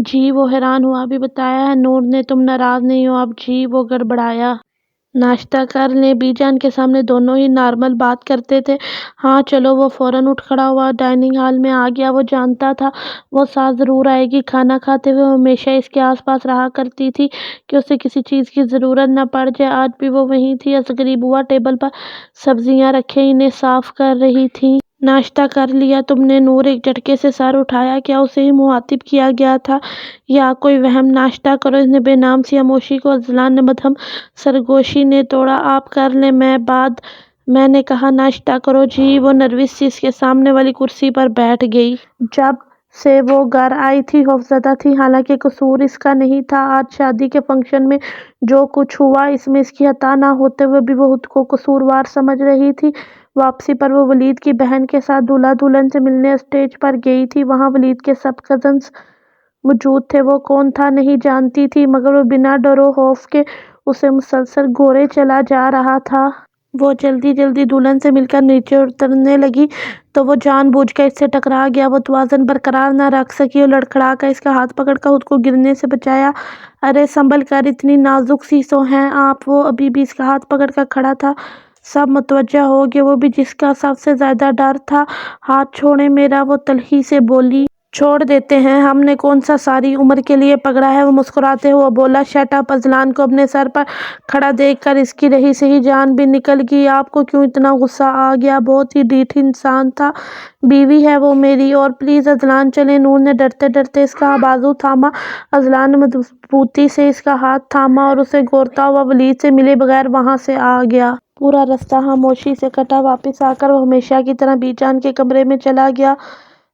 جی، وہ حیران ہوا۔ ابھی بتایا ہے نور نے تم ناراض نہیں ہو اب؟ جی، وہ گڑبڑایا۔ ناشتہ کر لیں؟ بی جان کے سامنے دونوں ہی نارمل بات کرتے تھے۔ ہاں چلو۔ وہ فوراً اٹھ کھڑا ہوا، ڈائننگ ہال میں آ گیا۔ وہ جانتا تھا وہ ساتھ ضرور آئے گی۔ کھانا کھاتے ہوئے وہ ہمیشہ اس کے آس پاس رہا کرتی تھی کہ اسے کسی چیز کی ضرورت نہ پڑ جائے۔ آج بھی وہ وہیں تھی۔ اصغری بوا ٹیبل پر سبزیاں رکھے انہیں صاف کر رہی تھیں۔ ناشتہ کر لیا تم نے؟ نور ایک جھٹکے سے سر اٹھایا۔ کیا اسے ہی مخاطب کیا گیا تھا یا کوئی وہم؟ ناشتہ کرو۔ اس نے بے نام سی خاموشی کو اذلان نے مدھم سرگوشی نے توڑا۔ آپ کر لیں، میں نے کہا ناشتہ کرو۔ جی۔ وہ نروس سی اس کے سامنے والی کرسی پر بیٹھ گئی۔ جب سے وہ گھر آئی تھی خوفزدہ تھی، حالانکہ قصور اس کا نہیں تھا۔ آج شادی کے فنکشن میں جو کچھ ہوا اس میں اس کی عطا نہ ہوتے ہوئے بھی وہ خود کو قصوروار سمجھ رہی تھی۔ واپسی پر وہ ولید کی بہن کے ساتھ دولہا دلہن سے ملنے اسٹیج پر گئی تھی۔ وہاں ولید کے سب کزنز موجود تھے۔ وہ کون تھا نہیں جانتی تھی، مگر وہ بنا ڈر و خوف کے اسے مسلسل گھورے چلا جا رہا تھا۔ وہ جلدی جلدی دلہن سے مل کر نیچے اترنے لگی تو وہ جان بوجھ کر اس سے ٹکرا گیا۔ وہ توازن برقرار نہ رکھ سکی اور لڑکھڑا کر اس کا ہاتھ پکڑ کر خود کو گرنے سے بچایا۔ ارے سنبھل کر، اتنی نازک سی تو ہیں آپ۔ وہ ابھی بھی اس کا ہاتھ پکڑ کر کھڑا تھا۔ سب متوجہ ہو گئے، وہ بھی جس کا سب سے زیادہ ڈر تھا۔ ہاتھ چھوڑیں میرا، وہ تلخی سے بولی۔ چھوڑ دیتے ہیں، ہم نے کون سا ساری عمر کے لیے پکڑا ہے؟ وہ مسکراتے ہوئے بولا۔ Shut up. اذلان کو اپنے سر پر کھڑا دیکھ کر اس کی رہی سہی جان بھی نکل گئی۔ آپ کو کیوں اتنا غصہ آ گیا؟ بہت ہی ڈھیٹ انسان تھا، بیوی ہے وہ میری، اور پلیز اذلان چلیں۔ نور نے ڈرتے ڈرتے اس کا بازو تھاما۔ اذلان نے مضبوطی سے اس کا ہاتھ تھاما اور اسے گھورتا ہوا ولید سے ملے بغیر وہاں سے آ گیا۔ پورا رستہ خاموشی سے کٹا۔ واپس آ کر وہ ہمیشہ کی طرح بی جان کے کمرے میں چلا گیا۔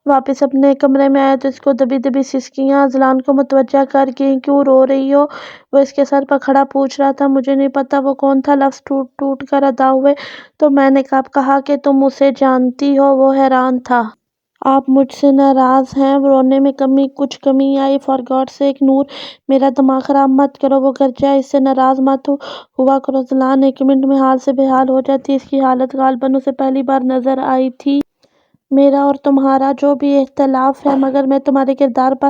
واپس اپنے کمرے میں آیا تو اس کو دبی دبی سسکیاں اذلان کو متوجہ کر گئیں۔ کیوں رو رہی ہو؟ وہ اس کے سر پر کھڑا پوچھ رہا تھا۔ مجھے نہیں پتا وہ کون تھا، لفظ ٹوٹ ٹوٹ کر ادا ہوئے۔ تو میں نے کب کہا کہ تم اسے جانتی ہو؟ وہ حیران تھا۔ آپ مجھ سے ناراض ہیں؟ رونے میں کچھ کمی آئی۔ فار گاڈ سیک نور، میرا دماغ خراب مت کرو۔ وہ گرجا۔ اس سے ناراض مت ہوا کرو۔ اذلان 1 منٹ میں حال سے بحال ہو جاتی ہے۔ اس کی حالت غالباً اسے پہلی بار نظر آئی تھی۔ میرا اور تمہارا جو بھی اختلاف ہے، مگر میں تمہارے کردار پر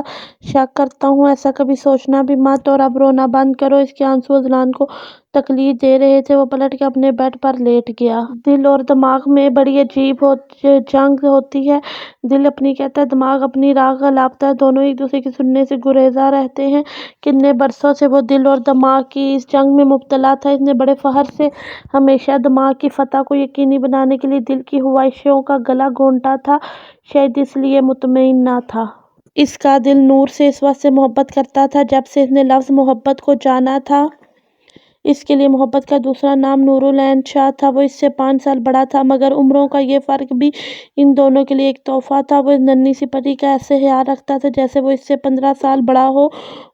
شک کرتا ہوں، ایسا کبھی سوچنا بھی مت۔ اور اب رونا بند کرو۔ اس کے آنسو اذلان کو تکلیف دے رہے تھے۔ وہ پلٹ کے اپنے بیڈ پر لیٹ گیا۔ دل اور دماغ میں بڑی عجیب جنگ ہوتی ہے۔ دل اپنی کہتا ہے، دماغ اپنی راہ لاپتا ہے، دونوں ایک دوسرے کی سننے سے گریزاں رہتے ہیں۔ کتنے برسوں سے وہ دل اور دماغ کی اس جنگ میں مبتلا تھا۔ اس نے بڑے فخر سے ہمیشہ دماغ کی فتح کو یقینی بنانے کے لیے دل کی خواہشوں کا گلا گھونٹا تھا، شاید اس لیے مطمئن نہ تھا۔ اس کا دل نور سے اس وقت سے محبت کرتا تھا جب سے اس نے لفظ محبت کو جانا تھا۔ اس کے لیے محبت کا دوسرا نام نور العین شاہ تھا۔ وہ اس سے 5 سال بڑا تھا، مگر عمروں کا یہ فرق بھی ان دونوں کے لیے ایک تحفہ تھا۔ وہ اس ننھی سی پری کا ایسے خیال رکھتا تھا جیسے وہ اس سے 15 سال بڑا ہو۔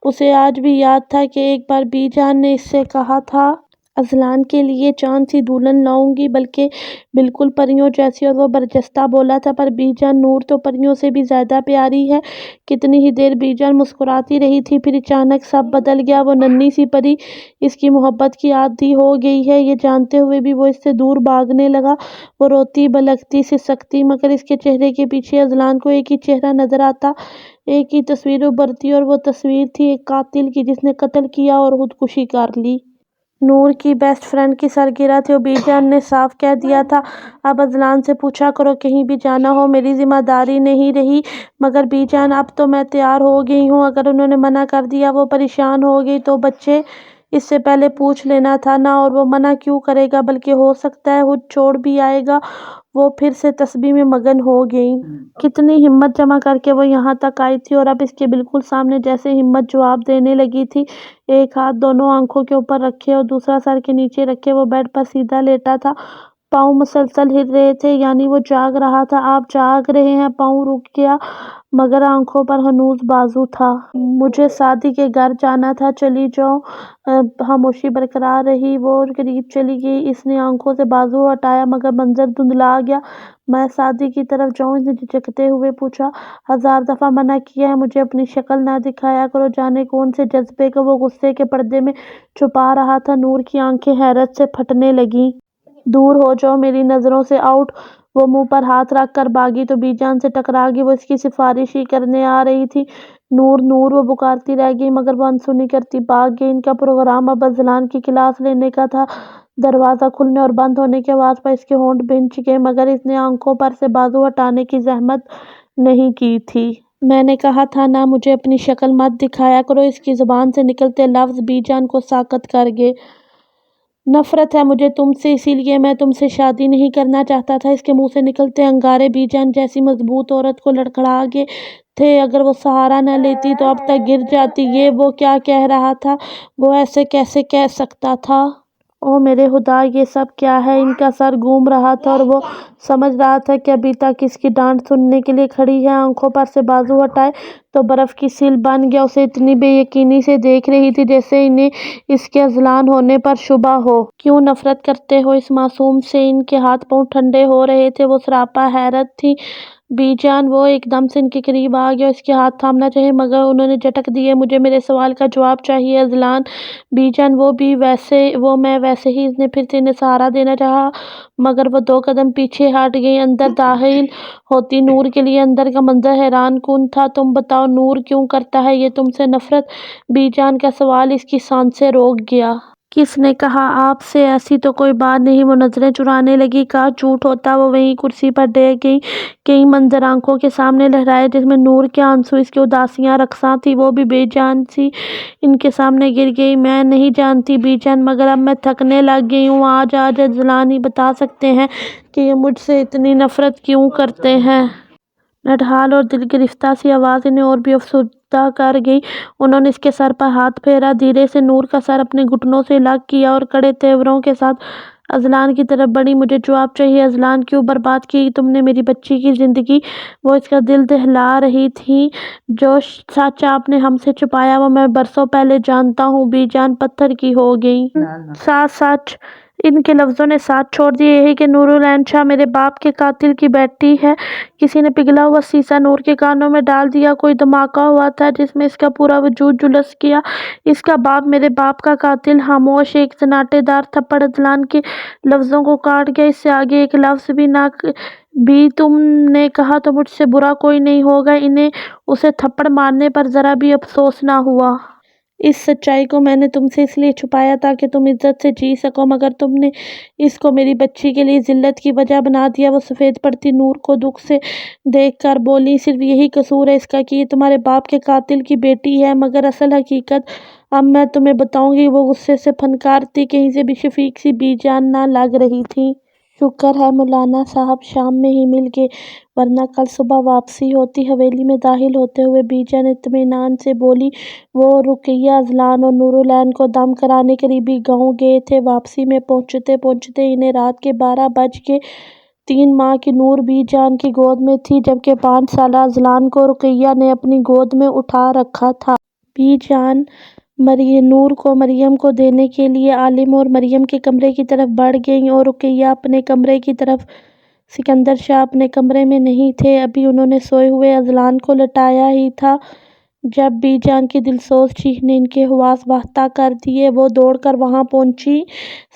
اسے آج بھی یاد تھا کہ ایک بار بی جان نے اس سے کہا تھا، اذلان کے لیے چاند سی دلہن لاؤں گی، بلکہ بالکل پریوں جیسی، اور وہ برجستہ بولا تھا، پر بی جان نور تو پریوں سے بھی زیادہ پیاری ہے۔ کتنی ہی دیر بی جان مسکراتی رہی تھی، پھر اچانک سب بدل گیا۔ وہ ننھی سی پری اس کی محبت کی عادی ہو گئی ہے، یہ جانتے ہوئے بھی وہ اس سے دور بھاگنے لگا۔ وہ روتی، بلکتی، سسکتی، مگر اس کے چہرے کے پیچھے اذلان کو ایک ہی چہرہ نظر آتا، ایک ہی تصویر ابھرتی، اور وہ تصویر تھی ایک قاتل کی جس نے قتل کیا اور خودکشی کر لی۔ نور کی بیسٹ فرینڈ کی سالگرہ تھی اور بی جان نے صاف کہہ دیا تھا، اب اذلان سے پوچھا کرو کہیں بھی جانا ہو میری ذمہ داری نہیں رہی۔ مگر بی جان اب تو میں تیار ہو گئی ہوں، اگر انہوں نے منع کر دیا، وہ پریشان ہو گئی تو بچے اس سے پہلے پوچھ لینا تھا نا، اور وہ منع کیوں کرے گا، بلکہ ہو سکتا ہے خود چھوڑ بھی آئے گا۔ وہ پھر سے تسبیح میں مگن ہو گئیں۔ کتنی ہمت جمع کر کے وہ یہاں تک آئی تھی، اور اب اس کے بالکل سامنے جیسے ہمت جواب دینے لگی تھی۔ ایک ہاتھ دونوں آنکھوں کے اوپر رکھے اور دوسرا سر کے نیچے رکھے وہ بیڈ پر سیدھا لیٹا تھا۔ پاؤں مسلسل ہل رہے تھے، یعنی وہ جاگ رہا تھا۔ آپ جاگ رہے ہیں؟ پاؤں رک گیا، مگر آنکھوں پر ہنوز بازو تھا۔ مجھے سعدی کے گھر جانا تھا، چلی جاؤں؟ خاموشی برقرار رہی۔ وہ قریب چلی گئی، اس نے آنکھوں سے بازو ہٹایا، مگر منظر دھندلا گیا۔ میں سعدی کی طرف جاؤں؟ اس نے جھجکتے ہوئے پوچھا۔ 1000 دفعہ منع کیا ہے، مجھے اپنی شکل نہ دکھایا کرو۔ جانے کون سے جذبے کو وہ غصے کے پردے میں چھپا رہا تھا۔ نور کی آنکھیں حیرت سے پھٹنے لگیں۔ دور ہو جاؤ میری نظروں سے، آؤٹ! وہ منہ پر ہاتھ رکھ کر بھاگی تو بی جان سے ٹکرا گئی۔ وہ اس کی سفارش ہی کرنے آ رہی تھی۔ نور نور! وہ پکارتی رہ گئی، مگر وہ انسنی کرتی بھاگ گئی۔ ان کا پروگرام اب اذلان کی کلاس لینے کا تھا۔ دروازہ کھلنے اور بند ہونے کی آواز پر اس کے ہونٹ بھنج گئے، مگر اس نے آنکھوں پر سے بازو ہٹانے کی زحمت نہیں کی تھی۔ میں نے کہا تھا نا مجھے اپنی شکل مت دکھایا کرو۔ اس کی زبان سے نکلتے لفظ بی جان کو ساکت کر گئے۔ نفرت ہے مجھے تم سے، اسی لیے میں تم سے شادی نہیں کرنا چاہتا تھا۔ اس کے منہ سے نکلتے انگارے بی جان جیسی مضبوط عورت کو لڑکھڑا گئے تھے۔ اگر وہ سہارا نہ لیتی تو اب تک گر جاتی۔ یہ وہ کیا کہہ رہا تھا؟ وہ ایسے کیسے کہہ سکتا تھا؟ او میرے خدا، یہ سب کیا ہے؟ ان کا سر گھوم رہا تھا اور وہ سمجھ رہا تھا کہ ابھی تک اس کی ڈانٹ سننے کے لیے کھڑی ہے۔ آنکھوں پر سے بازو ہٹائے تو برف کی سیل بن گیا۔ اسے اتنی بے یقینی سے دیکھ رہی تھی جیسے انہیں اس کے اذلان ہونے پر شبہ ہو۔ کیوں نفرت کرتے ہو اس معصوم سے؟ ان کے ہاتھ پاؤں ٹھنڈے ہو رہے تھے، وہ سراپا حیرت تھی۔ بی جان! وہ ایک دم سے ان کے قریب آ گیا، اس کے ہاتھ تھامنا چاہے مگر انہوں نے جھٹک دیے۔ مجھے میرے سوال کا جواب چاہیے اذلان۔ بی جان! وہ میں ویسے ہی۔ اس نے پھر سے انہیں سہارا دینا چاہا، مگر وہ 2 قدم پیچھے ہٹ گئی۔ اندر داخل ہوتی نور کے لیے اندر کا منظر حیران کن تھا۔ تم بتاؤ نور کیوں کرتا ہے یہ تم سے نفرت؟ بی جان کا سوال اس کی سانسیں روک گیا۔ کس نے کہا آپ سے؟ ایسی تو کوئی بات نہیں۔ وہ نظریں چرانے لگی۔ کاش جھوٹ ہوتا۔ وہ وہیں کرسی پر ڈیگ گئی۔ کئی منظر آنکھوں کے سامنے لہرائے، جس میں نور کے آنسو، اس کی اداسیاں رقصاں تھیں۔ وہ بھی بے جان سی ان کے سامنے گر گئی۔ میں نہیں جانتی بی جان، مگر اب میں تھکنے لگ گئی ہوں۔ آج اذلان ہی بتا سکتے ہیں کہ یہ مجھ سے اتنی نفرت کیوں کرتے ہیں۔ نڈھال اور دل گرفتہ سی آواز انہیں اور بھی افسردہ کر گئی۔ انہوں نے اس کے سر پر ہاتھ پھیرا، دھیرے سے نور کا سر اپنے گھٹنوں سے الگ کیا اور کڑے تیوروں کے ساتھ اذلان کی طرف بڑھی۔ مجھے جواب چاہیے اذلان، کیوں برباد کی تم نے میری بچی کی زندگی؟ وہ اس کا دل دہلا رہی تھیں۔ جو سچ آپ نے ہم سے چھپایا وہ میں برسوں پہلے جانتا ہوں۔ بی جان پتھر کی ہو گئی۔ سچ؟ ان کے لفظوں نے ساتھ چھوڑ دیا۔ یہی کہ نور العین شاہ میرے باپ کے قاتل کی بیٹی ہے؟ کسی نے پگھلا ہوا سیسا نور کے کانوں میں ڈال دیا۔ کوئی دھماکہ ہوا تھا جس میں اس کا پورا وجود جھلس گیا۔ اس کا باپ میرے باپ کا قاتل؟ خاموش! ایک سناٹے دار تھپڑ اذلان کے لفظوں کو کاٹ گیا۔ اس سے آگے ایک لفظ بھی نہ بھی تم نے کہا تو مجھ سے برا کوئی نہیں ہوگا۔ انہیں اسے تھپڑ مارنے پر ذرا بھی افسوس نہ ہوا۔ اس سچائی کو میں نے تم سے اس لیے چھپایا تاکہ تم عزت سے جی سکو، مگر تم نے اس کو میری بچی کے لیے ذلت کی وجہ بنا دیا۔ وہ سفید پڑتی نور کو دکھ سے دیکھ کر بولی، صرف یہی قصور ہے اس کا کہ یہ تمہارے باپ کے قاتل کی بیٹی ہے، مگر اصل حقیقت اب میں تمہیں بتاؤں گی۔ وہ غصے سے پھنکارتی کہیں سے بھی شفیق سی بی جان نہ لگ رہی تھی۔ شکر ہے مولانا صاحب شام میں ہی مل گئے، ورنہ کل صبح واپسی ہوتی۔ حویلی میں داخل ہوتے ہوئے بی جان اطمینان سے بولی۔ وہ رقیہ، اذلان اور نور العین کو دم کرانے قریبی گاؤں گئے تھے۔ واپسی میں پہنچتے پہنچتے انہیں رات کے 12 بج گئے۔ 3 ماہ کی نور بی جان کی گود میں تھی، جبکہ 5 سالہ اذلان کو رقیہ نے اپنی گود میں اٹھا رکھا تھا۔ بی جان نور کو مریم کو دینے کے لیے عالم اور مریم کے کمرے کی طرف بڑھ گئیں اور رقیہ اپنے کمرے کی طرف۔ سکندر شاہ اپنے کمرے میں نہیں تھے، ابھی انہوں نے سوئے ہوئے اذلان کو لٹایا ہی تھا جب بی جان کی دلسوز چیخ نے ان کے حواس باختہ کر دیے۔ وہ دوڑ کر وہاں پہنچی،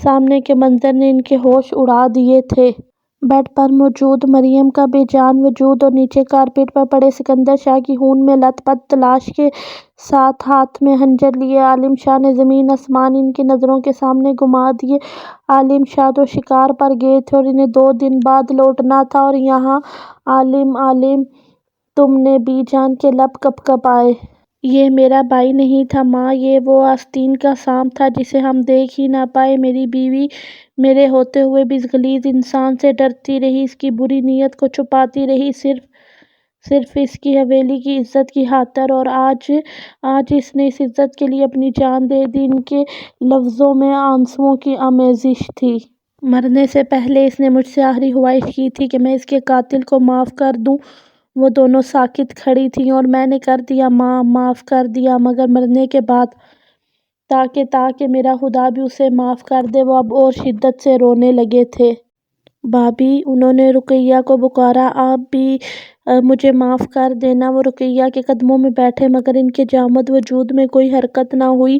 سامنے کے منظر نے ان کے ہوش اڑا دیے تھے۔ بیڈ پر موجود مریم کا بے جان وجود اور نیچے کارپیٹ پر پڑے سکندر شاہ کی خون میں لت پت لاش کے ساتھ ہاتھ میں خنجر لیے عالم شاہ نے زمین آسمان ان کی نظروں کے سامنے گھما دیے۔ عالم شاہ تو شکار پر گئے تھے اور انہیں 2 دن بعد لوٹنا تھا، اور یہاں عالم تم نے بی جان کے لب کپ کپائے۔ یہ میرا بھائی نہیں تھا ماں، یہ وہ آستین کا سانپ تھا جسے ہم دیکھ ہی نہ پائے۔ میری بیوی میرے ہوتے ہوئے بھی اس غلیظ انسان سے ڈرتی رہی، اس کی بری نیت کو چھپاتی رہی، صرف اس کی حویلی کی عزت کی خاطر، اور آج اس نے اس عزت کے لیے اپنی جان دے دی۔ ان کے لفظوں میں آنسوؤں کی آمیزش تھی۔ مرنے سے پہلے اس نے مجھ سے آخری خواہش کی تھی کہ میں اس کے قاتل کو معاف کر دوں۔ وہ دونوں ساکت کھڑی تھیں اور میں نے کر دیا ماں، معاف کر دیا، مگر مرنے کے بعد تاکہ میرا خدا بھی اسے معاف کر دے۔ وہ اب اور شدت سے رونے لگے تھے۔ بھابھی، انہوں نے رقیہ کو پکارا، آپ بھی مجھے معاف کر دینا۔ وہ رقیہ کے قدموں میں بیٹھے مگر ان کے جامد وجود میں کوئی حرکت نہ ہوئی۔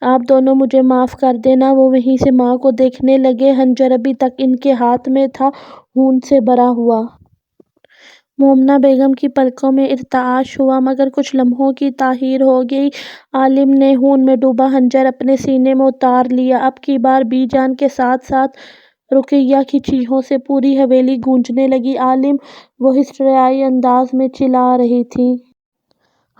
آپ دونوں مجھے معاف کر دینا۔ وہ وہیں سے ماں کو دیکھنے لگے، خنجر ابھی تک ان کے ہاتھ میں تھا، خون سے بھرا ہوا۔ مومنہ بیگم کی پلکوں میں ارتعاش ہوا مگر کچھ لمحوں کی تاخیر ہو گئی۔ عالم نے خون میں ڈوبا خنجر اپنے سینے میں اتار لیا۔ اب کی بار بی جان کے ساتھ ساتھ رقیہ کی چیخوں سے پوری حویلی گونجنے لگی۔ عالم، وہ ہسٹریائی انداز میں چلا رہی تھیں،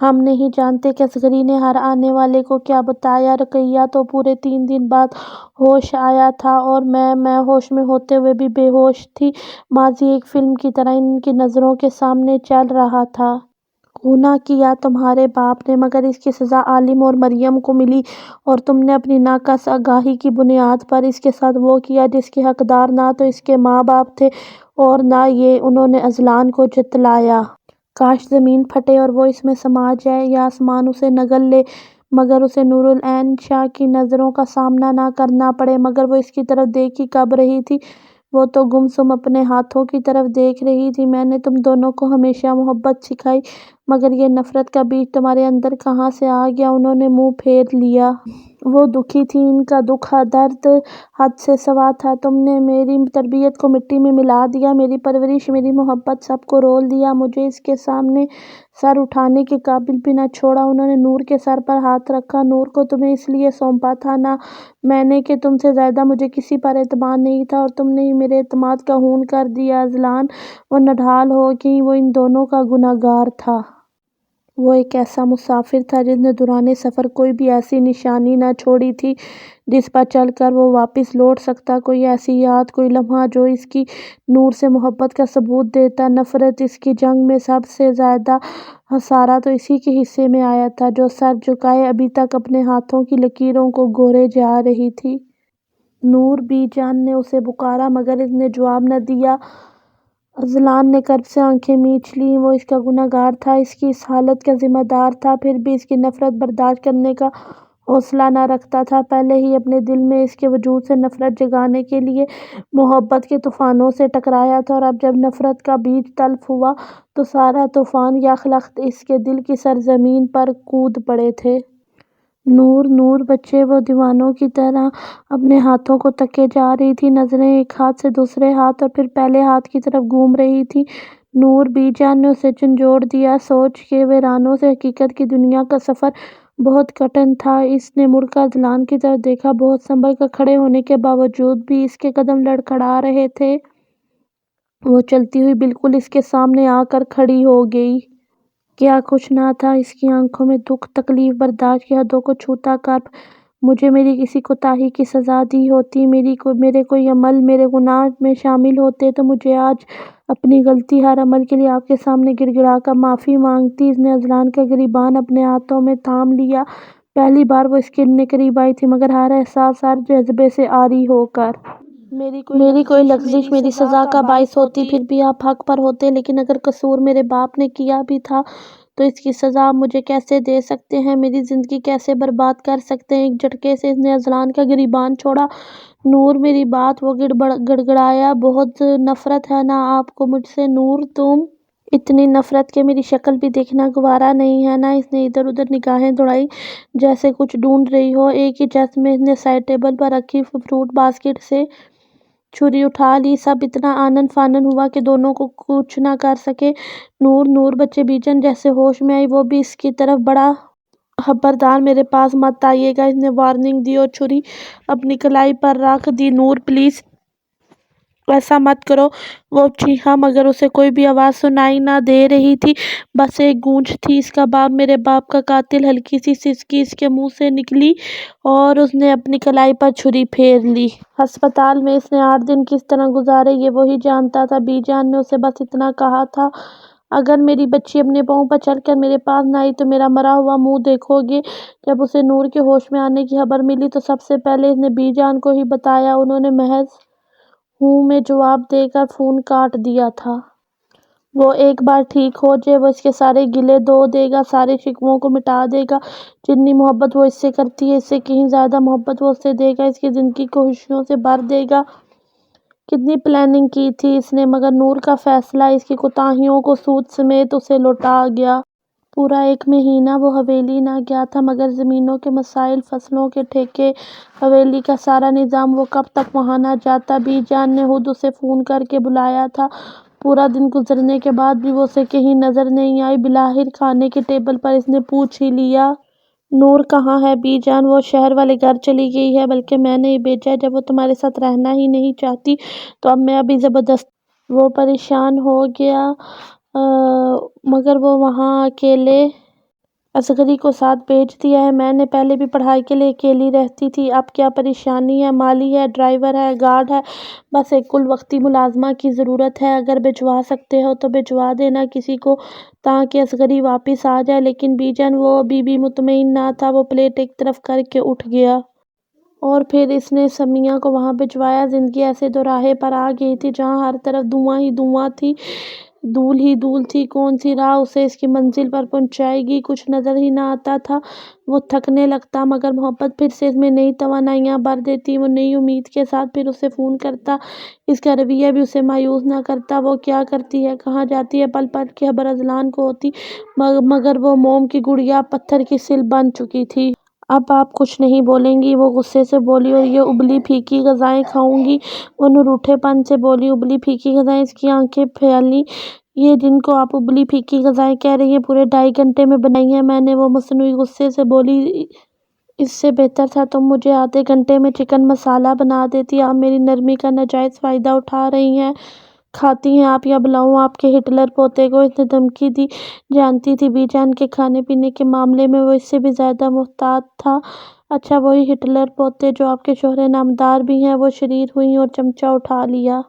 ہم نہیں جانتے کہ اصغری نے ہر آنے والے کو کیا بتایا۔ رقیہ تو پورے 3 دن بعد ہوش آیا تھا اور میں ہوش میں ہوتے ہوئے بھی بے ہوش تھی۔ ماضی ایک فلم کی طرح ان کی نظروں کے سامنے چل رہا تھا۔ گناہ کیا تمہارے باپ نے مگر اس کی سزا عالم اور مریم کو ملی، اور تم نے اپنی ناقص آگاہی کی بنیاد پر اس کے ساتھ وہ کیا جس کے حقدار نہ تو اس کے ماں باپ تھے اور نہ یہ۔ انہوں نے اذلان کو جھٹلایا۔ کاش زمین پھٹے اور وہ اس میں سما جائے یا آسمان اسے نگل لے، مگر اسے نور العین شاہ کی نظروں کا سامنا نہ کرنا پڑے۔ مگر وہ اس کی طرف دیکھ ہی کب رہی تھی، وہ تو گمسم اپنے ہاتھوں کی طرف دیکھ رہی تھی۔ میں نے تم دونوں کو ہمیشہ محبت سکھائی مگر یہ نفرت کا بیج تمہارے اندر کہاں سے آ گیا؟ انہوں نے منہ پھیر لیا۔ وہ دکھی تھیں، ان کا دکھ درد حد سے سوا تھا۔ تم نے میری تربیت کو مٹی میں ملا دیا، میری پرورش، میری محبت سب کو رول دیا، مجھے اس کے سامنے سر اٹھانے کے قابل بھی نہ چھوڑا۔ انہوں نے نور کے سر پر ہاتھ رکھا۔ نور کو تمہیں اس لیے سونپا تھا نہ میں نے کہ تم سے زیادہ مجھے کسی پر اعتماد نہیں تھا، اور تم نے ہی میرے اعتماد کا خون کر دیا۔ اذلان، وہ نڈھال ہو گئیں، وہ ان دونوں کا گنہگار تھا۔ وہ ایک ایسا مسافر تھا جس نے دوران سفر کوئی بھی ایسی نشانی نہ چھوڑی تھی جس پر چل کر وہ واپس لوٹ سکتا، کوئی ایسی یاد، کوئی لمحہ جو اس کی نور سے محبت کا ثبوت دیتا۔ نفرت، اس کی جنگ میں سب سے زیادہ خسارہ تو اسی کے حصے میں آیا تھا جو سر جھکائے ابھی تک اپنے ہاتھوں کی لکیروں کو گورے جا رہی تھی۔ نور، بی جان نے اسے پکارا مگر اس نے جواب نہ دیا۔ اذلان نے کرب سے آنکھیں مینچ لیں، وہ اس کا گنہگار تھا، اس کی اس حالت کا ذمہ دار تھا، پھر بھی اس کی نفرت برداشت کرنے کا حوصلہ نہ رکھتا تھا۔ پہلے ہی اپنے دل میں اس کے وجود سے نفرت جگانے کے لیے محبت کے طوفانوں سے ٹکرایا تھا، اور اب جب نفرت کا بیج تلف ہوا تو سارا طوفان یکلخت اس کے دل کی سرزمین پر کود پڑے تھے۔ نور بچے، وہ دیوانوں کی طرح اپنے ہاتھوں کو تکے جا رہی تھی، نظریں ایک ہاتھ سے دوسرے ہاتھ اور پھر پہلے ہاتھ کی طرف گھوم رہی تھیں۔ نور، بی جان نے اسے جھنجھوڑ دیا۔ سوچ کے ویرانوں سے حقیقت کی دنیا کا سفر بہت کٹھن تھا۔ اس نے مڑ کر اذلان کی طرف دیکھا، بہت سنبھل کر کھڑے ہونے کے باوجود بھی اس کے قدم لڑکھڑا رہے تھے۔ وہ چلتی ہوئی بالکل اس کے سامنے آ کر کھڑی ہو گئی۔ کیا کچھ نہ تھا اس کی آنکھوں میں، دکھ، تکلیف، برداشت کی حدوں کو چھوتا کرب۔ مجھے میری کسی کوتاہی کی سزا دی ہوتی، میرے کوئی عمل میرے گناہ میں شامل ہوتے تو مجھے آج اپنی غلطی، ہر عمل کے لیے آپ کے سامنے گڑ گڑا کر معافی مانگتی۔ اس نے اذلان کا گریباں اپنے ہاتھوں میں تھام لیا۔ پہلی بار وہ اس کے اتنے قریب آئی تھی مگر ہر احساس، ہر جذبے سے عاری ہو کر میری کوئی لغزش میری سزا کا باعث ہوتی۔ پھر بھی آپ حق پر ہوتے، لیکن اگر قصور میرے باپ نے کیا بھی تھا تو اس کی سزا آپ مجھے کیسے دے سکتے ہیں؟ میری زندگی کیسے برباد کر سکتے ہیں؟ ایک جھٹکے سے اس نے اذلان کا گریبان چھوڑا۔ نور میری بات، وہ گڑگڑایا، بہت نفرت ہے نا آپ کو مجھ سے نور؟ تم اتنی نفرت کہ میری شکل بھی دیکھنا گوارا نہیں ہے نا؟ اس نے ادھر ادھر نگاہیں دوڑائی جیسے کچھ ڈھونڈ رہی ہو۔ ایک ہی جھٹکے میں اس نے سائڈ ٹیبل پر رکھی فروٹ باسکٹ سے چھری اٹھا لی۔ سب اتنا آنن فانن ہوا کہ دونوں کو کچھ نہ کر سکے۔ نور بچے بی جان جیسے ہوش میں آئی، وہ بھی اس کی طرف بڑھا۔ خبردار میرے پاس مت آئیے گا، اس نے وارننگ دی اور چھری اپنی کلائی پر رکھ دی۔ نور پلیز ایسا مت کرو، وہ چیخا مگر اسے کوئی بھی آواز سنائی نہ دے رہی تھی، بس ایک گونج تھی، اس کا باپ میرے باپ کا قاتل۔ ہلکی سی سسکی اس کے منہ سے نکلی اور اس نے اپنی کلائی پر چھری پھیر لی۔ ہسپتال میں اس نے 8 دن کس طرح گزارے یہ وہی جانتا تھا۔ بی جان نے اسے بس اتنا کہا تھا، اگر میری بچی اپنے پاؤں پر چل کر میرے پاس نہ آئی تو میرا مرا ہوا منہ دیکھو گے۔ جب اسے نور کے ہوش میں آنے کی خبر ملی تو سب سے پہلے اس نے بی جان کو ہی بتایا۔ انہوں نے محض ہوں میں جواب دے کر فون کاٹ دیا تھا۔ وہ ایک بار ٹھیک ہو جائے، وہ اس کے سارے گلے دھو دے گا، سارے شکووں کو مٹا دے گا۔ جتنی محبت وہ اس سے کرتی ہے، اس سے کہیں زیادہ محبت وہ اسے دے گا، اس کی زندگی کو خوشیوں سے بھر دے گا۔ کتنی پلاننگ کی تھی اس نے، مگر نور کا فیصلہ اس کی کوتاہیوں کو سود سمیت اسے لوٹا گیا۔ پورا 1 مہینہ وہ حویلی نہ گیا تھا، مگر زمینوں کے مسائل، فصلوں کے ٹھیکے، حویلی کا سارا نظام، وہ کب تک وہاں نہ جاتا؟ بی جان نے خود اسے فون کر کے بلایا تھا۔ پورا دن گزرنے کے بعد بھی وہ اسے کہیں نظر نہیں آئی۔ بالآخر کھانے کے ٹیبل پر اس نے پوچھ ہی لیا، نور کہاں ہے بی جان؟ وہ شہر والے گھر چلی گئی ہے، بلکہ میں نے ہی بھیجا ہے۔ جب وہ تمہارے ساتھ رہنا ہی نہیں چاہتی تو اب میں بھی زبردستی۔ وہ پریشان ہو گیا، مگر وہ وہاں اکیلے اصغری کو ساتھ بھیج دیا ہے۔ میں نے پہلے بھی پڑھائی کے لیے اکیلی رہتی تھی، اب کیا پریشانی ہے؟ مالی ہے، ڈرائیور ہے، گارڈ ہے، بس ایک کل وقتی ملازمہ کی ضرورت ہے۔ اگر بھجوا سکتے ہو تو بھجوا دینا کسی کو تاکہ اصغری واپس آ جائے۔ لیکن بی جان وہ ابھی بھی مطمئن نہ تھا۔ وہ پلیٹ ایک طرف کر کے اٹھ گیا اور پھر اس نے سمیہ کو وہاں بھجوایا۔ زندگی ایسے دوراہے پر آ گئی تھی جہاں ہر طرف دھواں ہی دھواں تھی، دھول ہی دھول تھی۔ کون سی راہ اسے اس کی منزل پر پہنچائے گی، کچھ نظر ہی نہ آتا تھا۔ وہ تھکنے لگتا، مگر محبت پھر سے اس میں نئی توانائیاں بھر دیتی۔ وہ نئی امید کے ساتھ پھر اسے فون کرتا، اس کا رویہ بھی اسے مایوس نہ کرتا۔ وہ کیا کرتی ہے، کہاں جاتی ہے، پل پل کی خبر اذلان کو ہوتی، مگر وہ موم کی گڑیا اب پتھر کی سل بن چکی تھی۔ اب آپ کچھ نہیں بولیں گی، وہ غصے سے بولی، اور یہ ابلی پھیکی غذائیں کھاؤں گی؟ وہ نروٹھے پن سے بولی۔ ابلی پھیکی غذائیں؟ اس کی آنکھیں پھیلیں۔ یہ جن کو آپ ابلی پھیکی غذائیں کہہ رہی ہیں پورے 2.5 گھنٹے میں بنائی ہیں میں نے، وہ مصنوعی غصے سے بولی۔ اس سے بہتر تھا تم مجھے آدھے گھنٹے میں چکن مسالہ بنا دیتی۔ آپ میری نرمی کا ناجائز فائدہ اٹھا رہی ہیں۔ کھاتی ہیں آپ یا بلاؤں آپ کے ہٹلر پوتے کو؟ اس نے دھمکی دی۔ جانتی تھی بی جان کے کھانے پینے کے معاملے میں وہ اس سے بھی زیادہ محتاط تھا۔ اچھا وہی ہٹلر پوتے جو آپ کے شوہر نامدار بھی ہیں؟ وہ شریر ہوئی اور چمچہ اٹھا لیا۔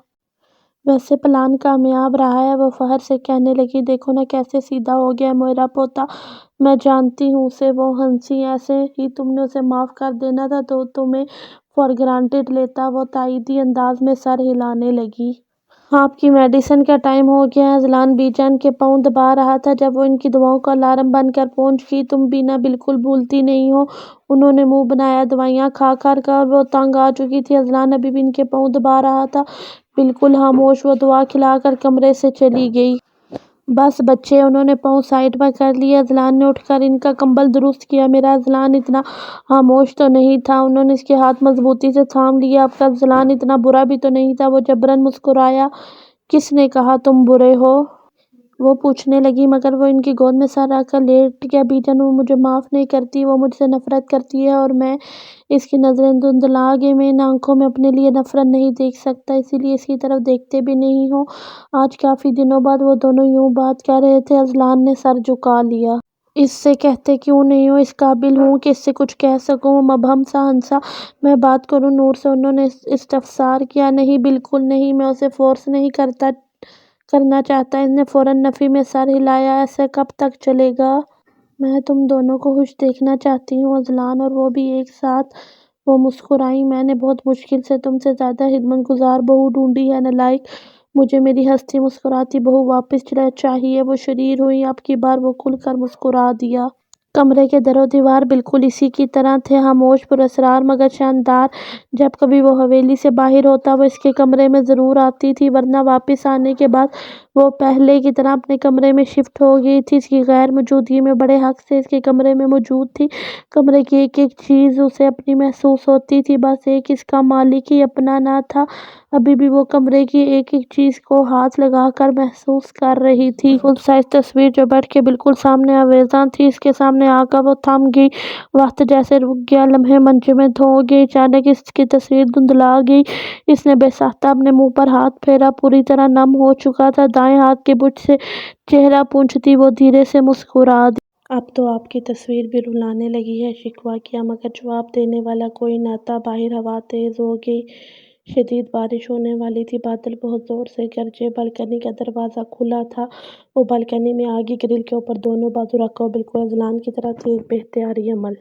ویسے پلان کامیاب رہا ہے، وہ فخر سے کہنے لگی۔ دیکھو نا کیسے سیدھا ہو گیا ہے میرا پوتا، میں جانتی ہوں اسے۔ وہ ہنسی۔ ایسے ہی تم نے اسے معاف کر دینا تھا تو تمہیں فار گرانٹڈ لیتا۔ وہ تائیدی انداز میں سر ہلانے لگی۔ آپ کی میڈیسن کا ٹائم ہو گیا ہے۔ اذلان بی جان کے پاؤں دبا رہا تھا جب وہ ان کی دعاؤں کا الارم بن کر پہنچ گئی۔ تم بھی نہ بالکل بھولتی نہیں ہو؟ انہوں نے منہ بنایا۔ دوائیاں کھا کر وہ تنگ آ چکی تھی۔ اذلان ابھی بھی ان کے پاؤں دبا رہا تھا، بالکل خاموش۔ وہ دعا کھلا کر کمرے سے چلی گئی۔ بس بچے، انہوں نے پاؤں سائڈ پر کر لیے۔ اذلان نے اٹھ کر ان کا کمبل درست کیا۔ میرا اذلان اتنا خاموش تو نہیں تھا۔ انہوں نے اس کے ہاتھ مضبوطی سے تھام لیے۔ آپ کا اذلان اتنا برا بھی تو نہیں تھا۔ وہ جبراً مسکرایا۔ کس نے کہا تم برے ہو؟ وہ پوچھنے لگی، مگر وہ ان کی گود میں سر رکھ کر لیٹ گیا۔ بی جان وہ مجھے معاف نہیں کرتی، وہ مجھ سے نفرت کرتی ہے اور میں اس کی نظریں دھندلا کے میں ان آنکھوں میں اپنے لیے نفرت نہیں دیکھ سکتا، اسی لیے اس کی طرف دیکھتے بھی نہیں ہوں۔ آج کافی دنوں بعد وہ دونوں یوں بات کر رہے تھے۔ اذلان نے سر جھکا لیا۔ اس سے کہتے کیوں نہیں ہو؟ اس قابل ہوں کہ اس سے کچھ کہہ سکوں؟ وہ مبہم سا ہنسا۔ میں بات کروں نور سے؟ انہوں نے استفسار کیا۔ نہیں، بالکل نہیں، میں اسے فورس نہیں کرنا چاہتا۔ اس نے فوراً نفی میں سر ہلایا۔ ایسا کب تک چلے گا؟ میں تم دونوں کو خوش دیکھنا چاہتی ہوں اذلان اور وہ بھی ایک ساتھ۔ وہ مسکرائیں۔ میں نے بہت مشکل سے تم سے زیادہ خدمت گزار بہو ڈھونڈی ہے، نالائق۔ مجھے میری ہستی مسکراتی بہو واپس چاہیے۔ وہ شریر ہوئی، اب کی بار وہ کھل کر مسکرا دیا۔ کمرے کے در و دیوار بالکل اسی کی طرح تھے، خاموش، پراسرار مگر شاندار۔ جب کبھی وہ حویلی سے باہر ہوتا وہ اس کے کمرے میں ضرور آتی تھی، ورنہ واپس آنے کے بعد وہ پہلے کی طرح اپنے کمرے میں شفٹ ہو گئی تھی۔ اس کی غیر موجودگی میں بڑے حق سے اس کے کمرے میں موجود تھی۔ کمرے کی ایک ایک چیز اسے اپنی محسوس ہوتی تھی، بس ایک اس کا مالک ہی اپنا نہ تھا۔ ابھی بھی وہ کمرے کی ایک ایک چیز کو ہاتھ لگا کر محسوس کر رہی تھی۔ فل سائز تصویر جو بیڈ کے بالکل سامنے آویزاں تھی، اس کے سامنے آ کر وہ تھم گئی۔ وقت جیسے رک گیا، لمحے منجمد میں دھو گئے۔ اچانک اس کی تصویر دھندلا گئی۔ اس نے بے ساختہ اپنے منہ پر ہاتھ پھیرا، پوری طرح نم ہو چکا تھا۔ دائیں ہاتھ کی مٹھ سے چہرہ پونچھتی وہ دھیرے سے مسکرا دی۔ اب تو آپ کی تصویر بھی رلانے لگی ہے، شکوہ کیا، مگر جواب دینے والا کوئی نہ تھا۔ باہر ہوا تیز ہو گئی، شدید بارش ہونے والی تھی۔ بادل بہت زور سے گرجے۔ بالکنی کا دروازہ کھلا تھا۔ وہ بالکنی میں آگے گرل کے اوپر دونوں بازو رکھا، بالکل اذلان کی طرح تھی، ایک بے اختیاری عمل۔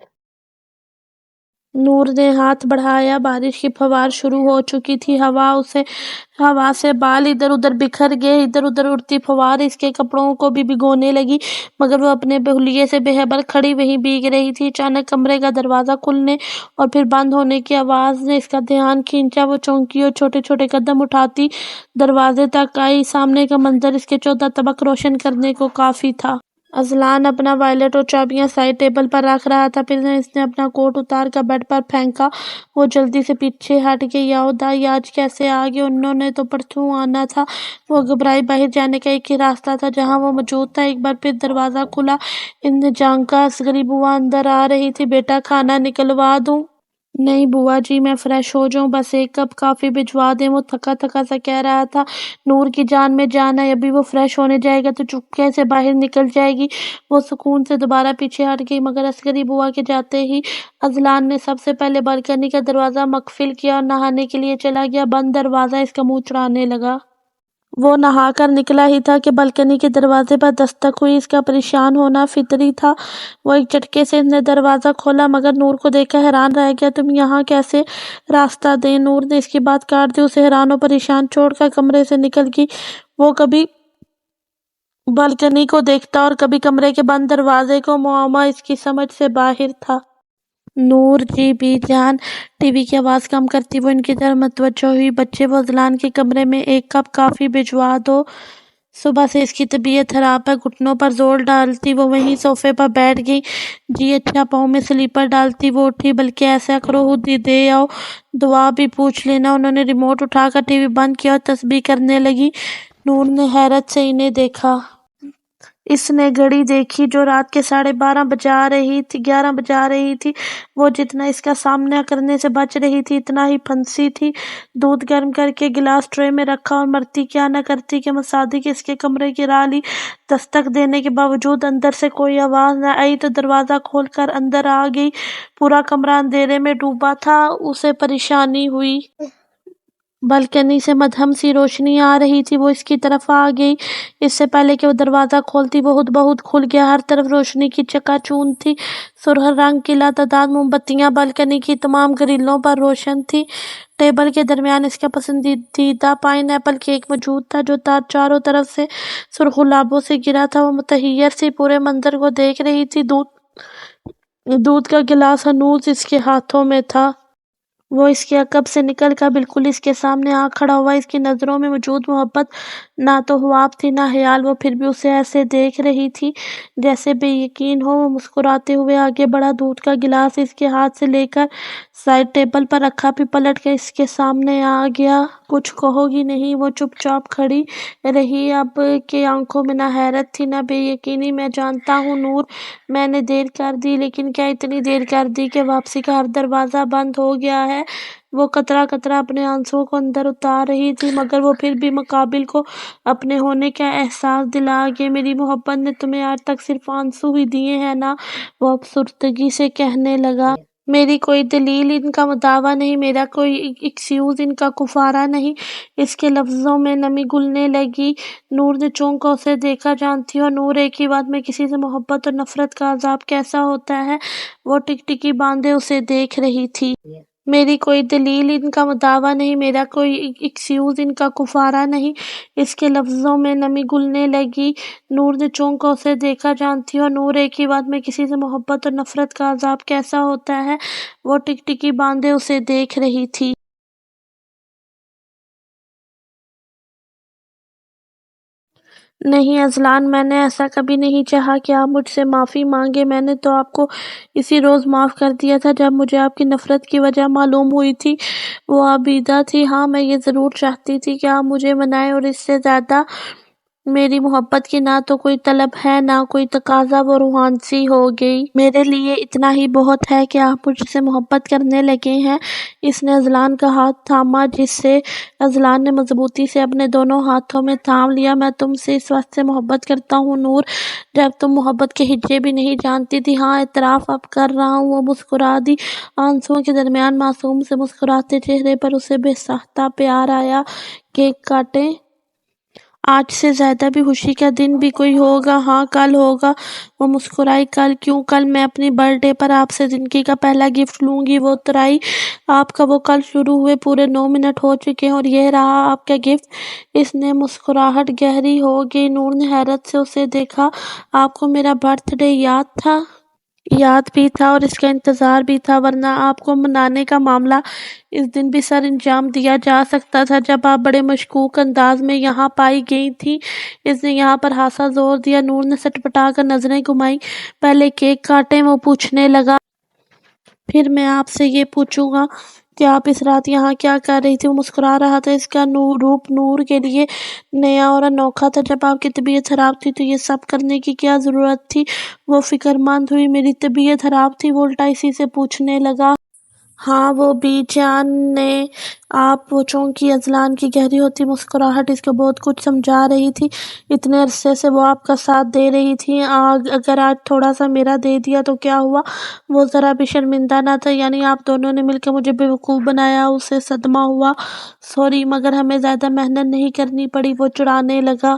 نور نے ہاتھ بڑھایا۔ بارش کی پھوار شروع ہو چکی تھی۔ ہوا سے بال ادھر ادھر بکھر گئے۔ ادھر ادھر اڑتی پھوار اس کے کپڑوں کو بھی بھگونے لگی، مگر وہ اپنے بہلیے سے بے خبر کھڑی وہیں بھیگ رہی تھی۔ اچانک کمرے کا دروازہ کھلنے اور پھر بند ہونے کی آواز نے اس کا دھیان کھینچا۔ وہ چونکی اور چھوٹے چھوٹے قدم اٹھاتی دروازے تک آئی۔ سامنے کا منظر اس کے 14 طبق روشن کرنے کو کافی تھا۔ اذلان اپنا وائلٹ اور چابیاں سائڈ ٹیبل پر رکھ رہا تھا۔ پھر اس نے اپنا کوٹ اتار کر بیڈ پر پھینکا۔ وہ جلدی سے پیچھے ہٹ گئی۔ یا خدا، یہ آج کیسے آ گئے؟ انہوں نے تو پرسوں آنا تھا۔ وہ گھبرائی۔ باہر جانے کا ایک ہی راستہ تھا جہاں وہ موجود تھا۔ ایک بار پھر دروازہ کھلا۔ اس نے جھانکا۔ اصغری بوا اندر آ رہی تھی۔ بیٹا، کھانا نکلوا دوں؟ نہیں بوا جی، میں فریش ہو جاؤں، بس ایک کپ کافی بھجوا دیں، وہ تھکا تھکا سا کہہ رہا تھا۔ نور کی جان میں جان ہے، ابھی وہ فریش ہونے جائے گا تو چپکے سے باہر نکل جائے گی۔ وہ سکون سے دوبارہ پیچھے ہٹ گئی، مگر اصغری بوا کے جاتے ہی اذلان نے سب سے پہلے بالکنی کا دروازہ مقفل کیا اور نہانے کے لیے چلا گیا۔ بند دروازہ اس کا منہ چڑھانے لگا۔ وہ نہا کر نکلا ہی تھا کہ بالکنی کے دروازے پر دستک ہوئی۔ اس کا پریشان ہونا فطری تھا۔ وہ ایک جھٹکے سے اس نے دروازہ کھولا، مگر نور کو دیکھ کر حیران رہ گیا۔ تم یہاں کیسے؟ راستہ دیں؟ نور نے اس کی بات کاٹ دی۔ اسے حیران و پریشان چھوڑ کر کمرے سے نکل گئی۔ وہ کبھی بالکنی کو دیکھتا اور کبھی کمرے کے بند دروازے کو۔ معمہ اس کی سمجھ سے باہر تھا۔ نور جی بی جان، ٹی وی کی آواز کم کرتی وہ ان کی طرف متوجہ ہوئی۔ بچے، وہ اذلان کے کمرے میں ایک کپ کافی بھجوا دو، صبح سے اس کی طبیعت خراب ہے۔ گھٹنوں پر زور ڈالتی وہ وہیں صوفے پر بیٹھ گئی۔ جی اچھا، پاؤں میں سلیپر ڈالتی وہ اٹھی۔ بلکہ ایسا کرو، خود ہی دے آؤ، دعا بھی پوچھ لینا۔ انہوں نے ریموٹ اٹھا کر ٹی وی بند کیا اور تسبیح کرنے لگی۔ نور نے حیرت سے انہیں دیکھا۔ اس نے گھڑی دیکھی جو رات کے 11:30 بجا رہی تھی۔ وہ جتنا اس کا سامنا کرنے سے بچ رہی تھی اتنا ہی پھنسی تھی۔ دودھ گرم کر کے گلاس ٹرے میں رکھا اور مرتی کیا نہ کرتی کہ مصادیق اس کے کمرے کی راہ لی۔ دستک دینے کے باوجود اندر سے کوئی آواز نہ آئی تو دروازہ کھول کر اندر آ گئی۔ پورا کمرہ اندھیرے میں ڈوبا تھا۔ اسے پریشانی ہوئی۔ بالکنی سے مدھم سی روشنی آ رہی تھی۔ وہ اس کی طرف آ گئی۔ اس سے پہلے کہ وہ دروازہ کھولتی وہ خود بخود کھل گیا۔ ہر طرف روشنی کی چکا چوند تھی۔ سرخ رنگ کی لاتعداد موم بتیاں بالکنی کی تمام گرلوں پر روشن تھیں۔ ٹیبل کے درمیان اس کا پسندیدہ پائن ایپل کیک موجود تھا جو چاروں طرف سے سرخ گلابوں سے گھرا تھا۔ وہ متحیر سی پورے منظر کو دیکھ رہی تھی۔ دودھ کا گلاس ہنوز اس کے ہاتھوں میں تھا۔ وہ اس کے عقب سے نکل کر بالکل اس کے سامنے آ کھڑا ہوا۔ اس کی نظروں میں موجود محبت نہ تو خواب تھی نہ خیال۔ وہ پھر بھی اسے ایسے دیکھ رہی تھی جیسے بے یقین ہو۔ وہ مسکراتے ہوئے آگے بڑھا، دودھ کا گلاس اس کے ہاتھ سے لے کر سائڈ ٹیبل پر رکھا، پھر پلٹ کر اس کے سامنے آ گیا۔ کچھ کہو گی نہیں؟ وہ چپ چاپ کھڑی رہی۔ اب کے آنکھوں میں نہ حیرت تھی نہ بے یقینی۔ میں جانتا ہوں نور، میں نے دیر کر دی، لیکن کیا اتنی دیر کر دی کہ واپسی کا ہر دروازہ بند ہو گیا ہے؟ وہ قطرہ قطرہ اپنے آنسوؤں کو اندر اتار رہی تھی، مگر وہ پھر بھی مقابل کو اپنے ہونے کا احساس دلا گئے۔ میری محبت نے تمہیں آج تک صرف آنسو ہی دیے ہیں نا؟ وہ افسردگی سے کہنے لگا۔ میری کوئی دلیل ان کا مداوا نہیں، میرا کوئی ایکسکیوز ان کا کفارہ نہیں۔ اس کے لفظوں میں نمی گھلنے لگی۔ نور نے چونک کر اسے دیکھا۔ جانتی ہو نور، ایک ہی بات میں کسی سے محبت اور نفرت کا عذاب کیسا ہوتا ہے؟ وہ ٹک ٹکی باندھے اسے دیکھ رہی تھی۔ میری کوئی دلیل ان کا دعویٰ نہیں، میرا کوئی ایکسکیوز ان کا کفارہ نہیں۔ اس کے لفظوں میں نمی گھلنے لگی۔ نور نے چونک کر اسے دیکھا۔ جانتی ہو نور، ایک ہی بات میں کسی سے محبت اور نفرت کا عذاب کیسا ہوتا ہے؟ وہ ٹکٹکی باندھے اسے دیکھ رہی تھی۔ نہیں اذلان، میں نے ایسا کبھی نہیں چاہا کہ آپ مجھ سے معافی مانگیں۔ میں نے تو آپ کو اسی روز معاف کر دیا تھا جب مجھے آپ کی نفرت کی وجہ معلوم ہوئی تھی۔ وہ عابدہ تھی۔ ہاں، میں یہ ضرور چاہتی تھی کہ آپ مجھے منائیں، اور اس سے زیادہ میری محبت کی نہ تو کوئی طلب ہے نہ کوئی تقاضا۔ وہ روحان سی ہو گئی۔ میرے لیے اتنا ہی بہت ہے کہ آپ مجھ سے محبت کرنے لگے ہیں۔ اس نے اذلان کا ہاتھ تھاما، جس سے اذلان نے مضبوطی سے اپنے دونوں ہاتھوں میں تھام لیا۔ میں تم سے اس وقت سے محبت کرتا ہوں نور، جب تم محبت کے ہجے بھی نہیں جانتی تھی۔ ہاں، اعتراف اب کر رہا ہوں۔ وہ مسکرا دی۔ آنسوؤں کے درمیان معصوم سے مسکراتے چہرے پر اسے بے ساختہ پیار آیا۔ کیک کاٹیں۔ آج سے زیادہ بھی خوشی کا دن بھی کوئی ہوگا؟ ہاں، کل ہوگا۔ وہ مسکرائی۔ کل کیوں؟ کل میں اپنی برتھ ڈے پر آپ سے زندگی کا پہلا گفٹ لوں گی۔ وہ اترائی۔ آپ کا وہ کل شروع ہوئے پورے 9 منٹ ہو چکے ہیں اور یہ رہا آپ کا گفٹ۔ اس نے مسکراہٹ گہری ہو گئی۔ نور نے حیرت سے اسے دیکھا۔ آپ کو میرا برتھ ڈے یاد تھا؟ یاد بھی تھا اور اس کا انتظار بھی تھا، ورنہ آپ کو منانے کا معاملہ اس دن بھی سر انجام دیا جا سکتا تھا جب آپ بڑے مشکوک انداز میں یہاں پائی گئی تھیں۔ اس نے یہاں پر ہاسا زور دیا۔ نور نے سٹپٹا کر نظریں گھمائیں۔ پہلے کیک کاٹیں، وہ پوچھنے لگا۔ پھر میں آپ سے یہ پوچھوں گا کہ آپ اس رات یہاں کیا کر رہی تھی؟ وہ مسکرا رہا تھا۔ اس کا روپ نور کے لیے نیا اور انوکھا تھا۔ جب آپ کی طبیعت خراب تھی تو یہ سب کرنے کی کیا ضرورت تھی؟ وہ فکرمند ہوئی۔ میری طبیعت خراب تھی؟ وہ الٹا اسی سے پوچھنے لگا۔ ہاں، وہ بی جان نے۔ آپ؟ وہ چونکی۔ اذلان کی گہری ہوتی مسکراہٹ اس کو بہت کچھ سمجھا رہی تھی۔ اتنے عرصے سے وہ آپ کا ساتھ دے رہی تھی، اگر آج تھوڑا سا میرا دے دیا تو کیا ہوا؟ وہ ذرا بھی شرمندہ نہ تھا؟ یعنی آپ دونوں نے مل کے مجھے بیوقوف بنایا؟ اسے صدمہ ہوا۔ سوری، مگر ہمیں زیادہ محنت نہیں کرنی پڑی۔ وہ چڑھانے لگا۔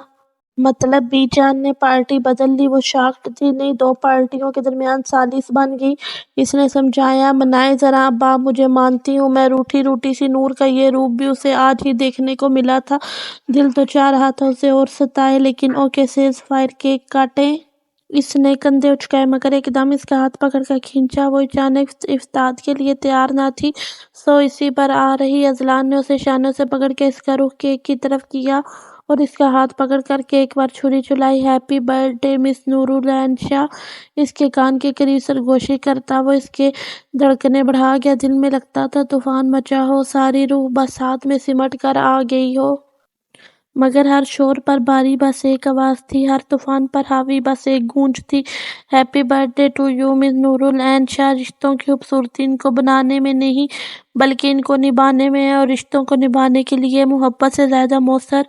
مطلب بی جان نے پارٹی بدل لی؟ وہ شاکڈ تھی۔ نہیں، 2 پارٹیوں کے درمیان سازش بن گئی۔ اس نے سمجھایا۔ منائیں ذرا اب آپ مجھے۔ مانتی ہوں۔ میں روٹھی روٹھی سی نور کا یہ روپ بھی اسے آج ہی دیکھنے کو ملا تھا۔ دل تو چاہ رہا تھا اسے اور ستائے، لیکن اوکے سیز فائر۔ کیک کاٹیں۔ اس نے کندھے اچکائے مگر ایک دم اس کا ہاتھ پکڑ کر کھینچا۔ وہ اچانک افتاد کے لیے تیار نہ تھی۔ سو اسی پر آ رہی۔ اذلان نے اسے شانوں سے پکڑ کے اس کا رخ کیک کی طرف کیا اور اس کا ہاتھ پکڑ کر کے ایک بار چھری چلائی۔ ہیپی برتھ ڈے مس نورالعشاء۔ اس کے کان کے قریب سرگوشی کرتا وہ اس کے دھڑکنیں بڑھا گیا۔ دل میں لگتا تھا طوفان مچا ہو، ساری روح بس ہاتھ میں سمٹ کر آ گئی ہو۔ مگر ہر شور پر باری بس ایک آواز تھی، ہر طوفان پر حاوی بس ایک گونج تھی۔ ہیپی برتھ ڈے ٹو یو مس نورالعشاء۔ رشتوں کی خوبصورتی ان کو بنانے میں نہیں بلکہ ان کو نبھانے میں ہے، اور رشتوں کو نبھانے کے لیے محبت سے زیادہ مؤثر